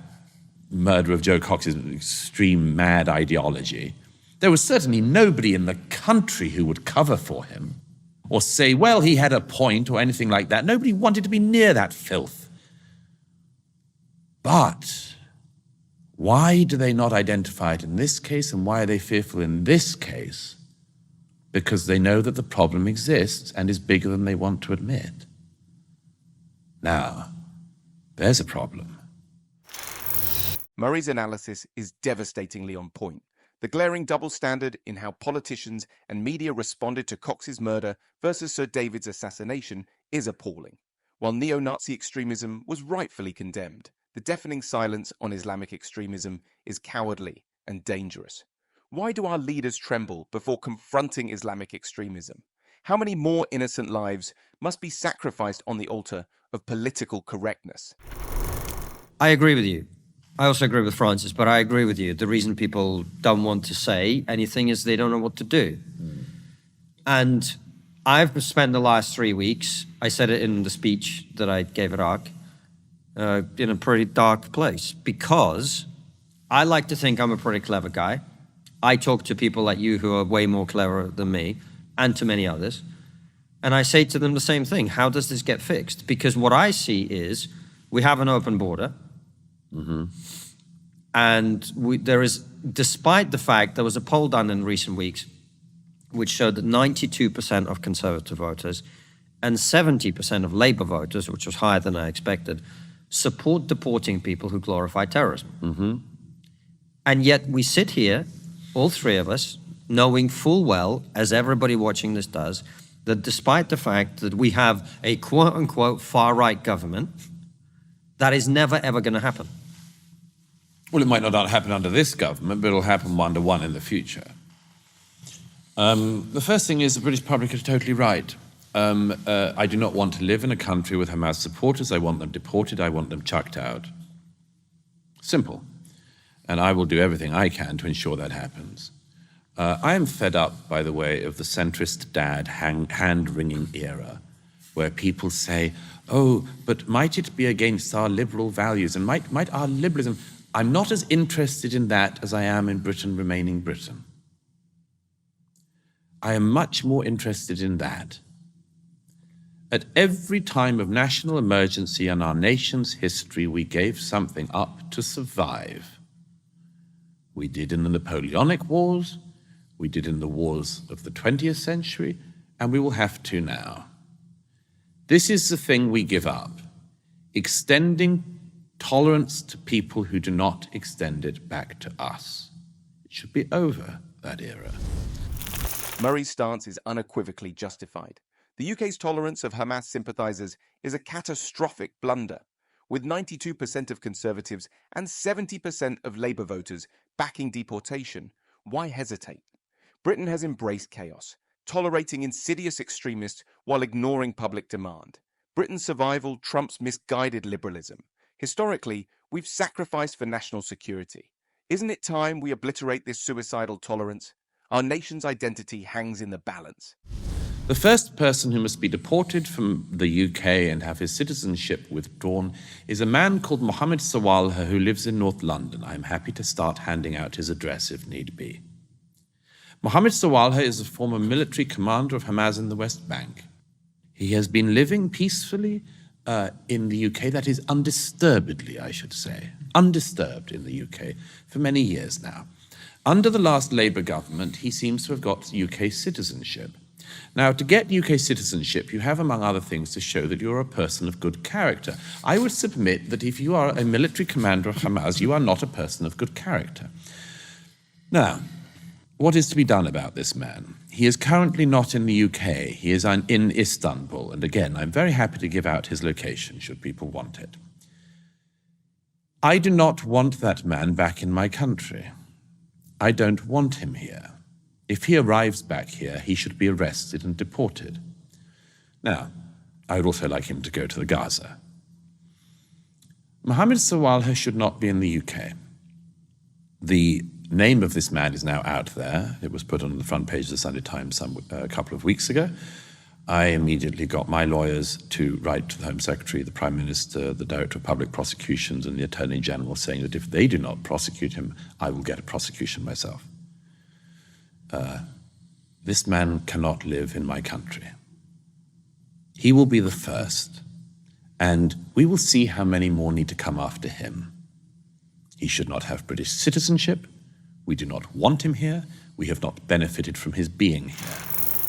murder of Joe Cox's extreme mad ideology. There was certainly nobody in the country who would cover for him or say, well, he had a point or anything like that. Nobody wanted to be near that filth. But why do they not identify it in this case, and why are they fearful in this case? Because they know that the problem exists and is bigger than they want to admit. Now, there's a problem. Murray's analysis is devastatingly on point. The glaring double standard in how politicians and media responded to Cox's murder versus Sir David's assassination is appalling. While neo-Nazi extremism was rightfully condemned, the deafening silence on Islamic extremism is cowardly and dangerous. Why do our leaders tremble before confronting Islamic extremism? How many more innocent lives must be sacrificed on the altar of political correctness? I agree with you. I also agree with Francis, but I agree with you. The reason people don't want to say anything is they don't know what to do. And I've spent the last 3 weeks, I said it in the speech that I gave at ARC, in a pretty dark place, because I like to think I'm a pretty clever guy. I talk to people like you who are way more clever than me, and to many others, and I say to them the same thing: how does this get fixed? Because what I see is we have an open border, and there is, despite the fact there was a poll done in recent weeks which showed that 92% of Conservative voters and 70% of Labour voters, which was higher than I expected, support deporting people who glorify terrorism. And yet we sit here, all three of us, knowing full well, as everybody watching this does, that despite the fact that we have a quote-unquote far-right government, that is never, ever going to happen. Well, it might not happen under this government, but it'll happen under one in the future. The first thing is the British public are totally right. I do not want to live in a country with Hamas supporters. I want them deported. I want them chucked out. Simple. And I will do everything I can to ensure that happens. I am fed up, by the way, of the centrist dad hand-wringing era, where people say, oh, but might it be against our liberal values? And might our liberalism... I'm not as interested in that as I am in Britain remaining Britain. I am much more interested in that. At every time of national emergency in our nation's history, we gave something up to survive. We did in the Napoleonic Wars, we did in the wars of the 20th century, and we will have to now. This is the thing we give up: extending tolerance to people who do not extend it back to us. It should be over, that era. Murray's stance is unequivocally justified. The UK's tolerance of Hamas sympathisers is a catastrophic blunder. With 92% of Conservatives and 70% of Labour voters backing deportation, why hesitate? Britain has embraced chaos, tolerating insidious extremists while ignoring public demand. Britain's survival trumps misguided liberalism. Historically, we've sacrificed for national security. Isn't it time we obliterate this suicidal tolerance? Our nation's identity hangs in the balance. The first person who must be deported from the UK and have his citizenship withdrawn is a man called Mohammed Sawalha, who lives in North London. I'm happy to start handing out his address if need be. Mohammed Sawalha is a former military commander of Hamas in the West Bank. He has been living peacefully in the UK, that is undisturbedly, I should say, undisturbed in the UK for many years now. Under the last Labour government, he seems to have got UK citizenship. Now, to get UK citizenship, you have, among other things, to show that you're a person of good character. I would submit that if you are a military commander of Hamas, you are not a person of good character. Now, what is to be done about this man? He is currently not in the UK. He is in Istanbul. And again, I'm very happy to give out his location, should people want it. I do not want that man back in my country. I don't want him here. If he arrives back here, he should be arrested and deported. Now, I would also like him to go to the Gaza. Mohammed Sawalha should not be in the UK. The name of this man is now out there. It was put on the front page of the Sunday Times a couple of weeks ago. I immediately got my lawyers to write to the Home Secretary, the Prime Minister, the Director of Public Prosecutions, and the Attorney General, saying that if they do not prosecute him, I will get a prosecution myself. This man cannot live in my country. He will be the first, and we will see how many more need to come after him. He should not have British citizenship. We do not want him here. We have not benefited from his being here.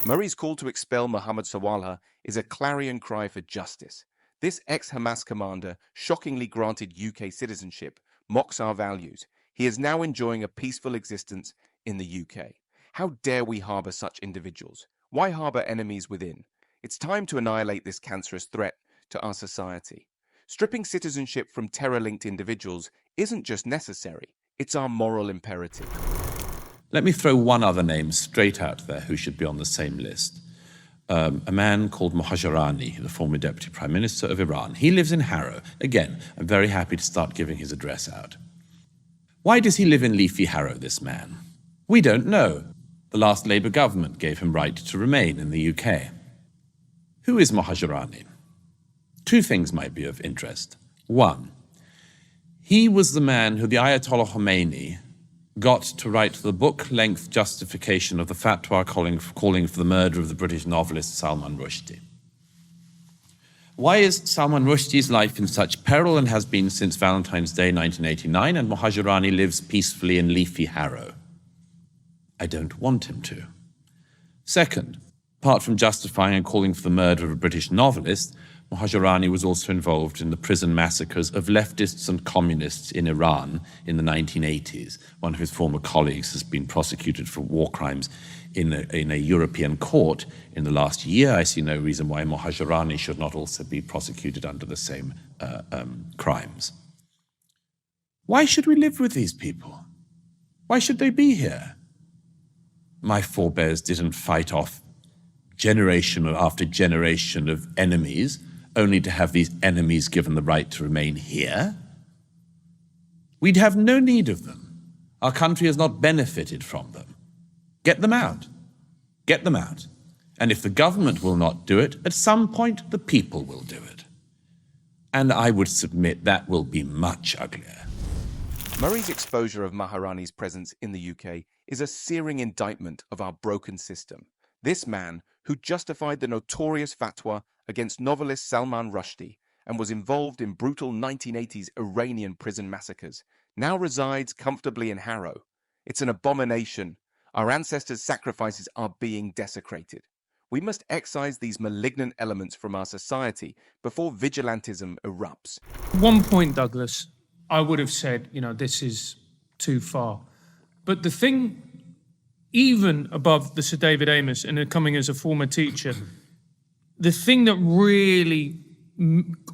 Murray's call to expel Mohammed Sawalha is a clarion cry for justice. This ex-Hamas commander, shockingly granted UK citizenship, mocks our values. He is now enjoying a peaceful existence in the UK. How dare we harbour such individuals? Why harbour enemies within? It's time to annihilate this cancerous threat to our society. Stripping citizenship from terror-linked individuals isn't just necessary, it's our moral imperative. Let me throw one other name straight out there who should be on the same list. A man called Mohajerani, the former Deputy Prime Minister of Iran. He lives in Harrow. Again, I'm very happy to start giving his address out. Why does he live in leafy Harrow, this man? We don't know. The last Labour government gave him right to remain in the UK. Who is Mohajerani? Two things might be of interest. One, he was the man who the Ayatollah Khomeini got to write the book-length justification of the fatwa calling for the murder of the British novelist Salman Rushdie. Why is Salman Rushdie's life in such peril and has been since Valentine's Day 1989, and Mohajerani lives peacefully in leafy Harrow? I don't want him to. Second, apart from justifying and calling for the murder of a British novelist, Mohajerani was also involved in the prison massacres of leftists and communists in Iran in the 1980s. One of his former colleagues has been prosecuted for war crimes in a European court in the last year. I see no reason why Mohajerani should not also be prosecuted under the same crimes. Why should we live with these people? Why should they be here? My forebears didn't fight off generation after generation of enemies, only to have these enemies given the right to remain here. We'd have no need of them. Our country has not benefited from them. Get them out. Get them out. And if the government will not do it, at some point the people will do it. And I would submit that will be much uglier. Murray's exposure of Maharani's presence in the UK is a searing indictment of our broken system. This man, who justified the notorious fatwa against novelist Salman Rushdie and was involved in brutal 1980s Iranian prison massacres, now resides comfortably in Harrow. It's an abomination. Our ancestors' sacrifices are being desecrated. We must excise these malignant elements from our society before vigilantism erupts. One point, Douglas, I would have said, this is too far. But the thing, even above the Sir David Amos and coming as a former teacher, the thing that really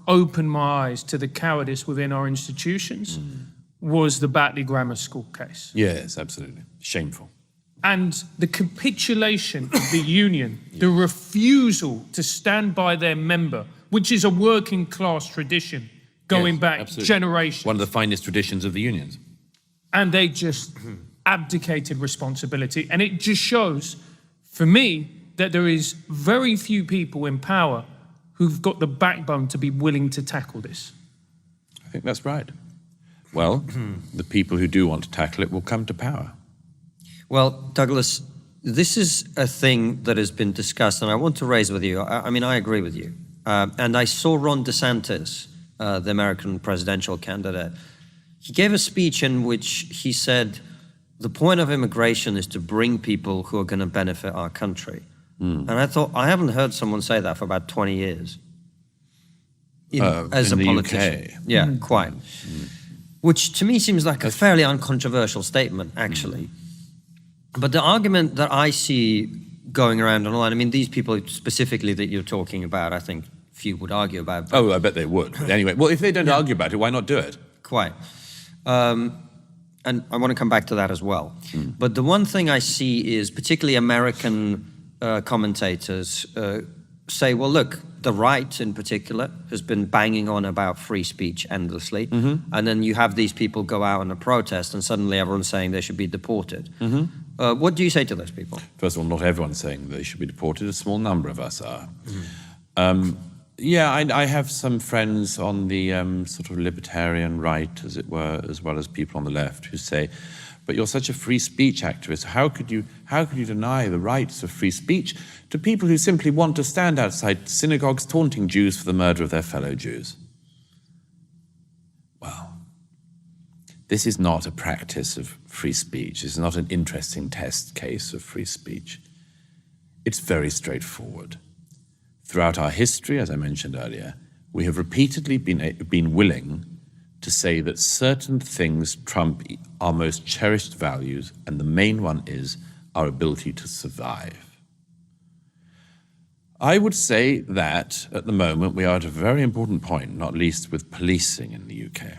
opened my eyes to the cowardice within our institutions was the Batley Grammar School case. Yes, absolutely. Shameful. And the capitulation of the union, the refusal to stand by their member, which is a working class tradition going back generations. One of the finest traditions of the unions. And they just abdicated responsibility. And it just shows, for me, that there is very few people in power who've got the backbone to be willing to tackle this. I think that's right. Well, the people who do want to tackle it will come to power. Well, Douglas, this is a thing that has been discussed, and I want to raise with you. I mean, I agree with you. And I saw Ron DeSantis, the American presidential candidate. He gave a speech in which he said, the point of immigration is to bring people who are going to benefit our country. And I thought, I haven't heard someone say that for about 20 years. As a politician. UK. Yeah, quite. Which to me seems like a fairly uncontroversial statement, actually. But the argument that I see going around online, I mean, these people specifically that you're talking about, I think few would argue about. Oh, I bet they would. But anyway, well, if they don't argue about it, why not do it? Quite. And I want to come back to that as well. But the one thing I see is particularly American commentators say, well, look, the right in particular has been banging on about free speech endlessly. And then you have these people go out on a protest and suddenly everyone's saying they should be deported. What do you say to those people? First of all, not everyone's saying they should be deported. A small number of us are. Yeah, I have some friends on the sort of libertarian right, as it were, as well as people on the left who say, but you're such a free speech activist. How could you deny the rights of free speech to people who simply want to stand outside synagogues taunting Jews for the murder of their fellow Jews? Well, this is not a practice of free speech. This is not an interesting test case of free speech. It's very straightforward. Throughout our history, as I mentioned earlier, we have repeatedly been willing to say that certain things trump our most cherished values, and the main one is our ability to survive. I would say that, at the moment, we are at a very important point, not least with policing in the UK.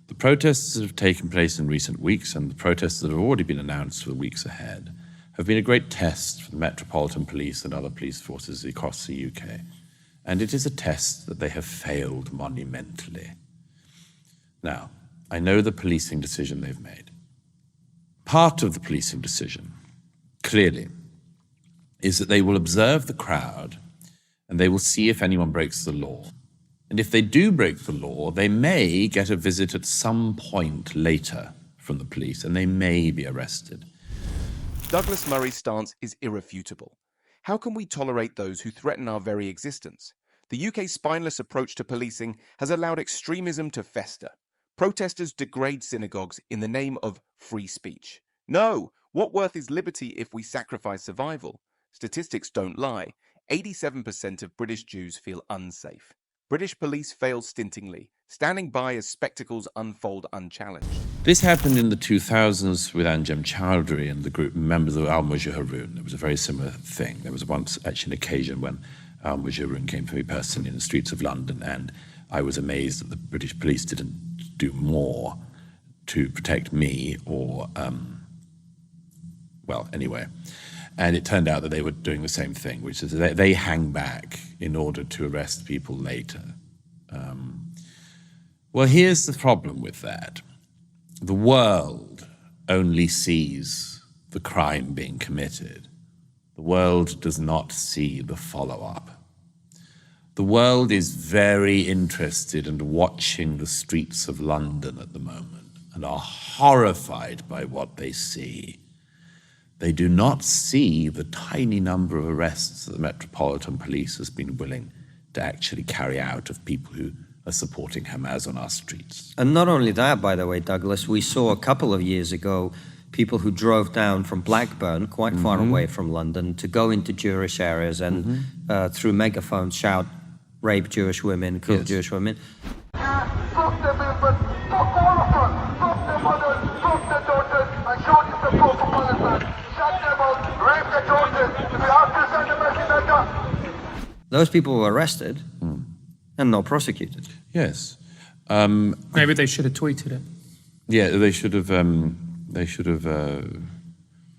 The protests that have taken place in recent weeks, and the protests that have already been announced for the weeks ahead, have been a great test for the Metropolitan Police and other police forces across the UK. And it is a test that they have failed monumentally. Now, I know the policing decision they've made. Part of the policing decision, clearly, is that they will observe the crowd and they will see if anyone breaks the law. And if they do break the law, they may get a visit at some point later from the police, and they may be arrested. Douglas Murray's stance is irrefutable. How can we tolerate those who threaten our very existence? The UK's spineless approach to policing has allowed extremism to fester. Protesters degrade synagogues in the name of free speech. No! What worth is liberty if we sacrifice survival? Statistics don't lie. 87% of British Jews feel unsafe. British police fail stintingly, standing by as spectacles unfold unchallenged. This happened in the 2000s with Anjem Chowdhury and the group members of Al-Mujahirun. There was a very similar thing. There was once actually an occasion when Al-Mujahirun came for me personally in the streets of London, and I was amazed that the British police didn't do more to protect me or, well, anyway. And it turned out that they were doing the same thing, which is they hang back in order to arrest people later. Well, here's the problem with that. The world only sees the crime being committed. The world does not see the follow-up. The world is very interested in watching the streets of London at the moment and are horrified by what they see. They do not see the tiny number of arrests that the Metropolitan Police has been willing to actually carry out of people who are supporting Hamas on our streets. And not only that, by the way, Douglas, we saw a couple of years ago people who drove down from Blackburn, quite far away from London, to go into Jewish areas and through megaphones shout, rape Jewish women, kill Jewish women. Fuck the movement, fuck all of us, fuck the mothers, fuck the daughters, and show them support for Palestine. Shut them up, rape the daughters, if you have to send a message like that. Those people were arrested and not prosecuted. Yes. Maybe they should have tweeted it. Yeah, they should have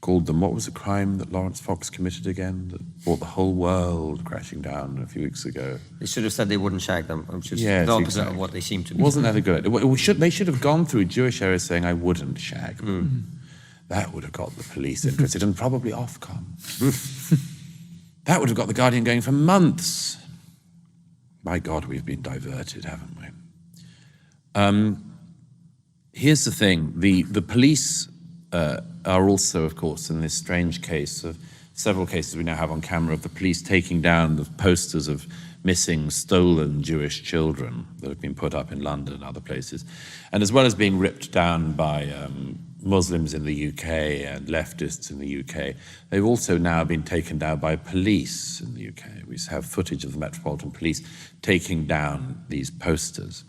called them, what was the crime that Lawrence Fox committed again that brought the whole world crashing down a few weeks ago? They should have said they wouldn't shag them, which is Yes, the opposite exactly. of what they seem to be. Wasn't that a good idea? They should have gone through Jewish areas saying, I wouldn't shag them. That would have got the police interested and probably Ofcom. That would have got The Guardian going for months. My God, we've been diverted, haven't we? Here's the thing. The police are also, of course, in this strange case of several cases we now have on camera of the police taking down the posters of missing, stolen Jewish children that have been put up in London and other places. And as well as being ripped down by Muslims in the UK and leftists in the UK, they've also now been taken down by police in the UK. We have footage of the Metropolitan Police taking down these posters.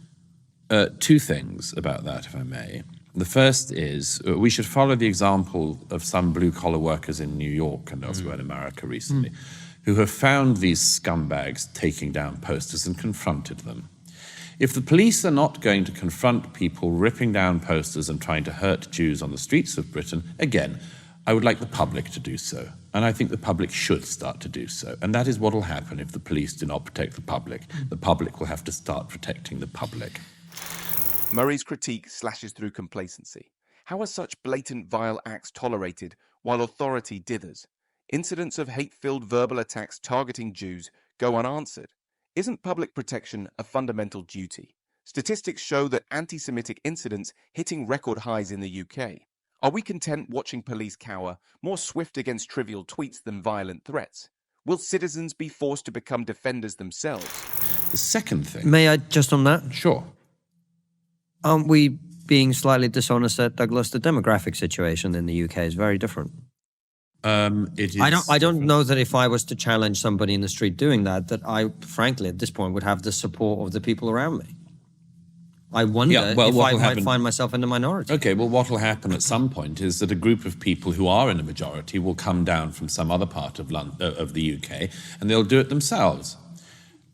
Two things about that, if I may. The first is we should follow the example of some blue-collar workers in New York and elsewhere in America recently who have found these scumbags taking down posters and confronted them. If the police are not going to confront people ripping down posters and trying to hurt Jews on the streets of Britain, again, I would like the public to do so. And I think the public should start to do so. And that is what will happen if the police do not protect the public. The public will have to start protecting the public. Murray's critique slashes through complacency. How are such blatant vile acts tolerated while authority dithers? Incidents of hate-filled verbal attacks targeting Jews go unanswered. Isn't public protection a fundamental duty? Statistics show that anti-Semitic incidents hitting record highs in the UK. Are we content watching police cower, more swift against trivial tweets than violent threats? Will citizens be forced to become defenders themselves? The second thing... May I just on that? Sure. Aren't we being slightly dishonest at Douglas? The demographic situation in the UK is very different. It is... I don't know that if I was to challenge somebody in the street doing that, that I, frankly, at this point, would have the support of the people around me. I wonder if I might find myself in the minority. Okay, well, what will happen at some point is that a group of people who are in a majority will come down from some other part of the UK, and they'll do it themselves.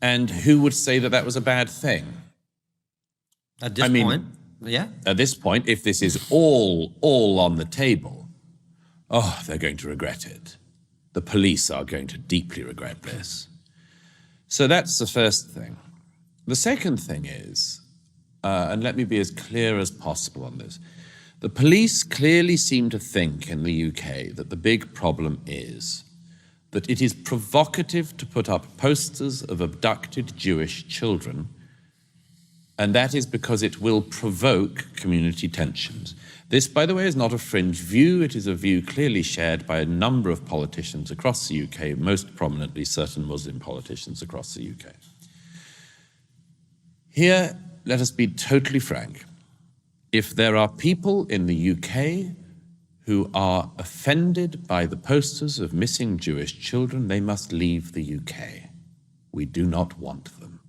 And who would say that that was a bad thing? At this point, yeah. At this point, if this is all on the table, oh, they're going to regret it. The police are going to deeply regret this. So that's the first thing. The second thing is, and let me be as clear as possible on this, the police clearly seem to think in the UK that the big problem is that it is provocative to put up posters of abducted Jewish children, and that is because it will provoke community tensions. This, by the way, is not a fringe view. It is a view clearly shared by a number of politicians across the UK, most prominently certain Muslim politicians across the UK. Here, let us be totally frank. If there are people in the UK who are offended by the posters of missing Jewish children, they must leave the UK. We do not want them.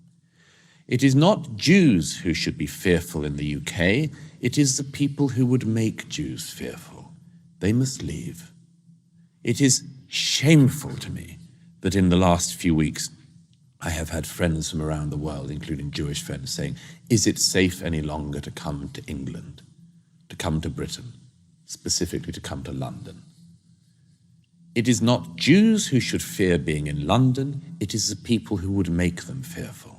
It is not Jews who should be fearful in the UK, it is the people who would make Jews fearful. They must leave. It is shameful to me that in the last few weeks I have had friends from around the world, including Jewish friends, saying, is it safe any longer to come to England, to come to Britain, specifically to come to London? It is not Jews who should fear being in London, it is the people who would make them fearful.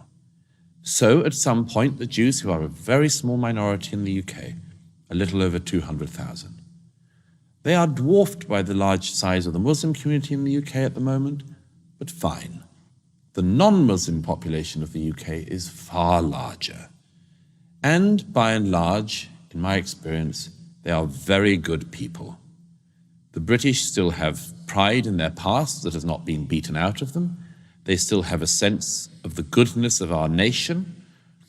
So at some point, the Jews, who are a very small minority in the UK, a little over 200,000, they are dwarfed by the large size of the Muslim community in the UK at the moment, but fine. The non-Muslim population of the UK is far larger. And by and large, in my experience, they are very good people. The British still have pride in their past that has not been beaten out of them. They still have a sense of the goodness of our nation,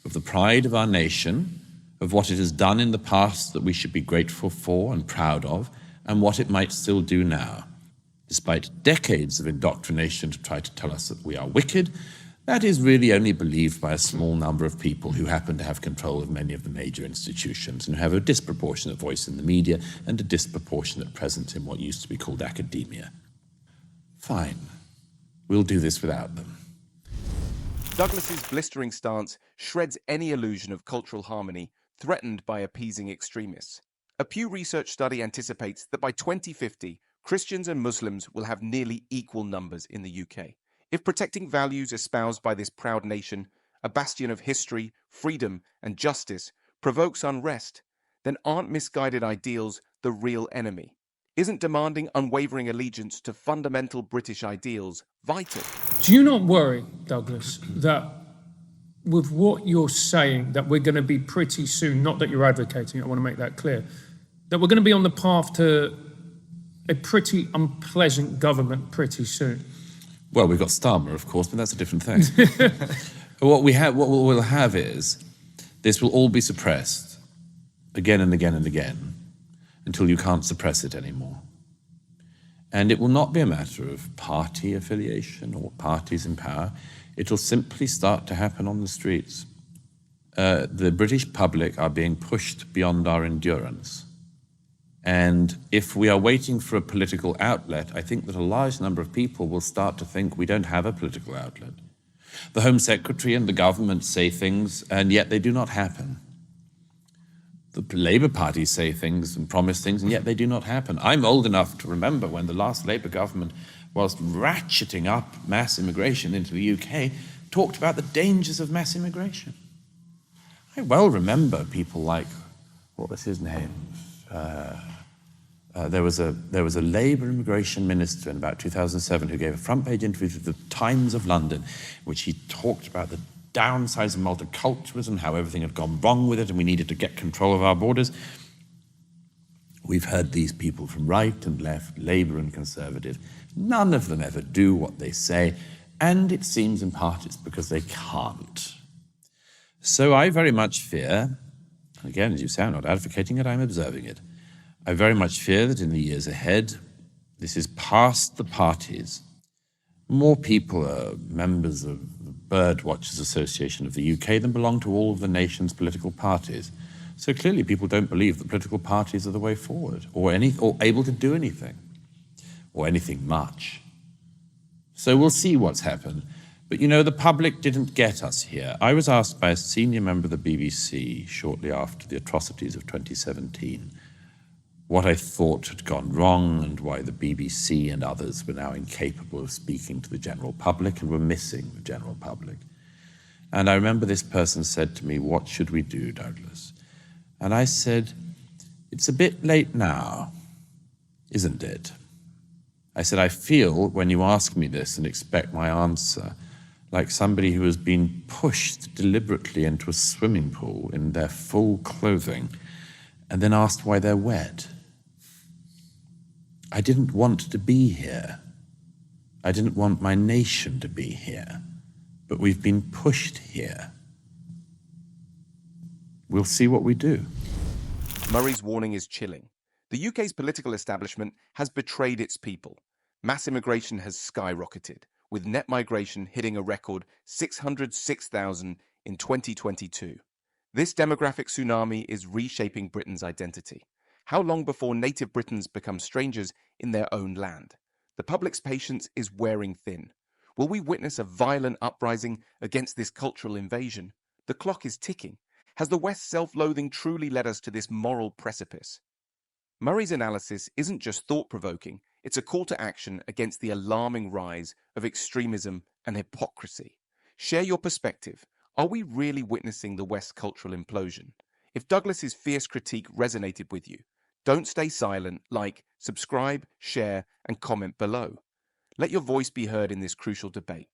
of the pride of our nation, of what it has done in the past that we should be grateful for and proud of, and what it might still do now. Despite decades of indoctrination to try to tell us that we are wicked, that is really only believed by a small number of people who happen to have control of many of the major institutions and who have a disproportionate voice in the media and a disproportionate presence in what used to be called academia. Fine. We'll do this without them. Douglas's blistering stance shreds any illusion of cultural harmony threatened by appeasing extremists. A Pew Research study anticipates that by 2050, Christians and Muslims will have nearly equal numbers in the UK. If protecting values espoused by this proud nation, a bastion of history, freedom, and justice, provokes unrest, then aren't misguided ideals the real enemy? Isn't demanding unwavering allegiance to fundamental British ideals vital? Do you not worry, Douglas, that with what you're saying, that we're going to be pretty soon, not that you're advocating, I want to make that clear, that we're going to be on the path to a pretty unpleasant government pretty soon? Well, we've got Starmer, of course, but that's a different thing. What we'll have is, this will all be suppressed again and again and again until you can't suppress it anymore. And it will not be a matter of party affiliation or parties in power. It'll simply start to happen on the streets. The British public are being pushed beyond our endurance. And if we are waiting for a political outlet, I think that a large number of people will start to think we don't have a political outlet. The Home Secretary and the government say things, and yet they do not happen. The Labour Party say things and promise things, and yet they do not happen. I'm old enough to remember when the last Labour government, whilst ratcheting up mass immigration into the UK, talked about the dangers of mass immigration. I well remember people like, what was his name? There was a Labour immigration minister in about 2007 who gave a front-page interview to the Times of London, in which he talked about the downsides of multiculturalism, how everything had gone wrong with it, and we needed to get control of our borders. We've heard these people from right and left, Labour and Conservative. None of them ever do what they say, and it seems in part it's because they can't. So I very much fear, again, as you say, I'm not advocating it, I'm observing it. I very much fear that in the years ahead, this is past the parties. More people are members of the Birdwatchers Association of the UK than belong to all of the nation's political parties. So clearly people don't believe that political parties are the way forward, or able to do anything, or anything much. So we'll see what's happened. But you know, the public didn't get us here. I was asked by a senior member of the BBC shortly after the atrocities of 2017 what I thought had gone wrong and why the BBC and others were now incapable of speaking to the general public and were missing the general public. And I remember this person said to me, "What should we do, Douglas?" And I said, "It's a bit late now, isn't it?" I said, I feel when you ask me this and expect my answer like somebody who has been pushed deliberately into a swimming pool in their full clothing and then asked why they're wet. I didn't want to be here. I didn't want my nation to be here, but we've been pushed here. We'll see what we do. Murray's warning is chilling. The UK's political establishment has betrayed its people. Mass immigration has skyrocketed, with net migration hitting a record 606,000 in 2022. This demographic tsunami is reshaping Britain's identity. How long before native Britons become strangers in their own land? The public's patience is wearing thin. Will we witness a violent uprising against this cultural invasion? The clock is ticking. Has the West's self-loathing truly led us to this moral precipice? Murray's analysis isn't just thought-provoking, it's a call to action against the alarming rise of extremism and hypocrisy. Share your perspective. Are we really witnessing the West's cultural implosion? If Douglas's fierce critique resonated with you, don't stay silent. Like, subscribe, share, and comment below. Let your voice be heard in this crucial debate.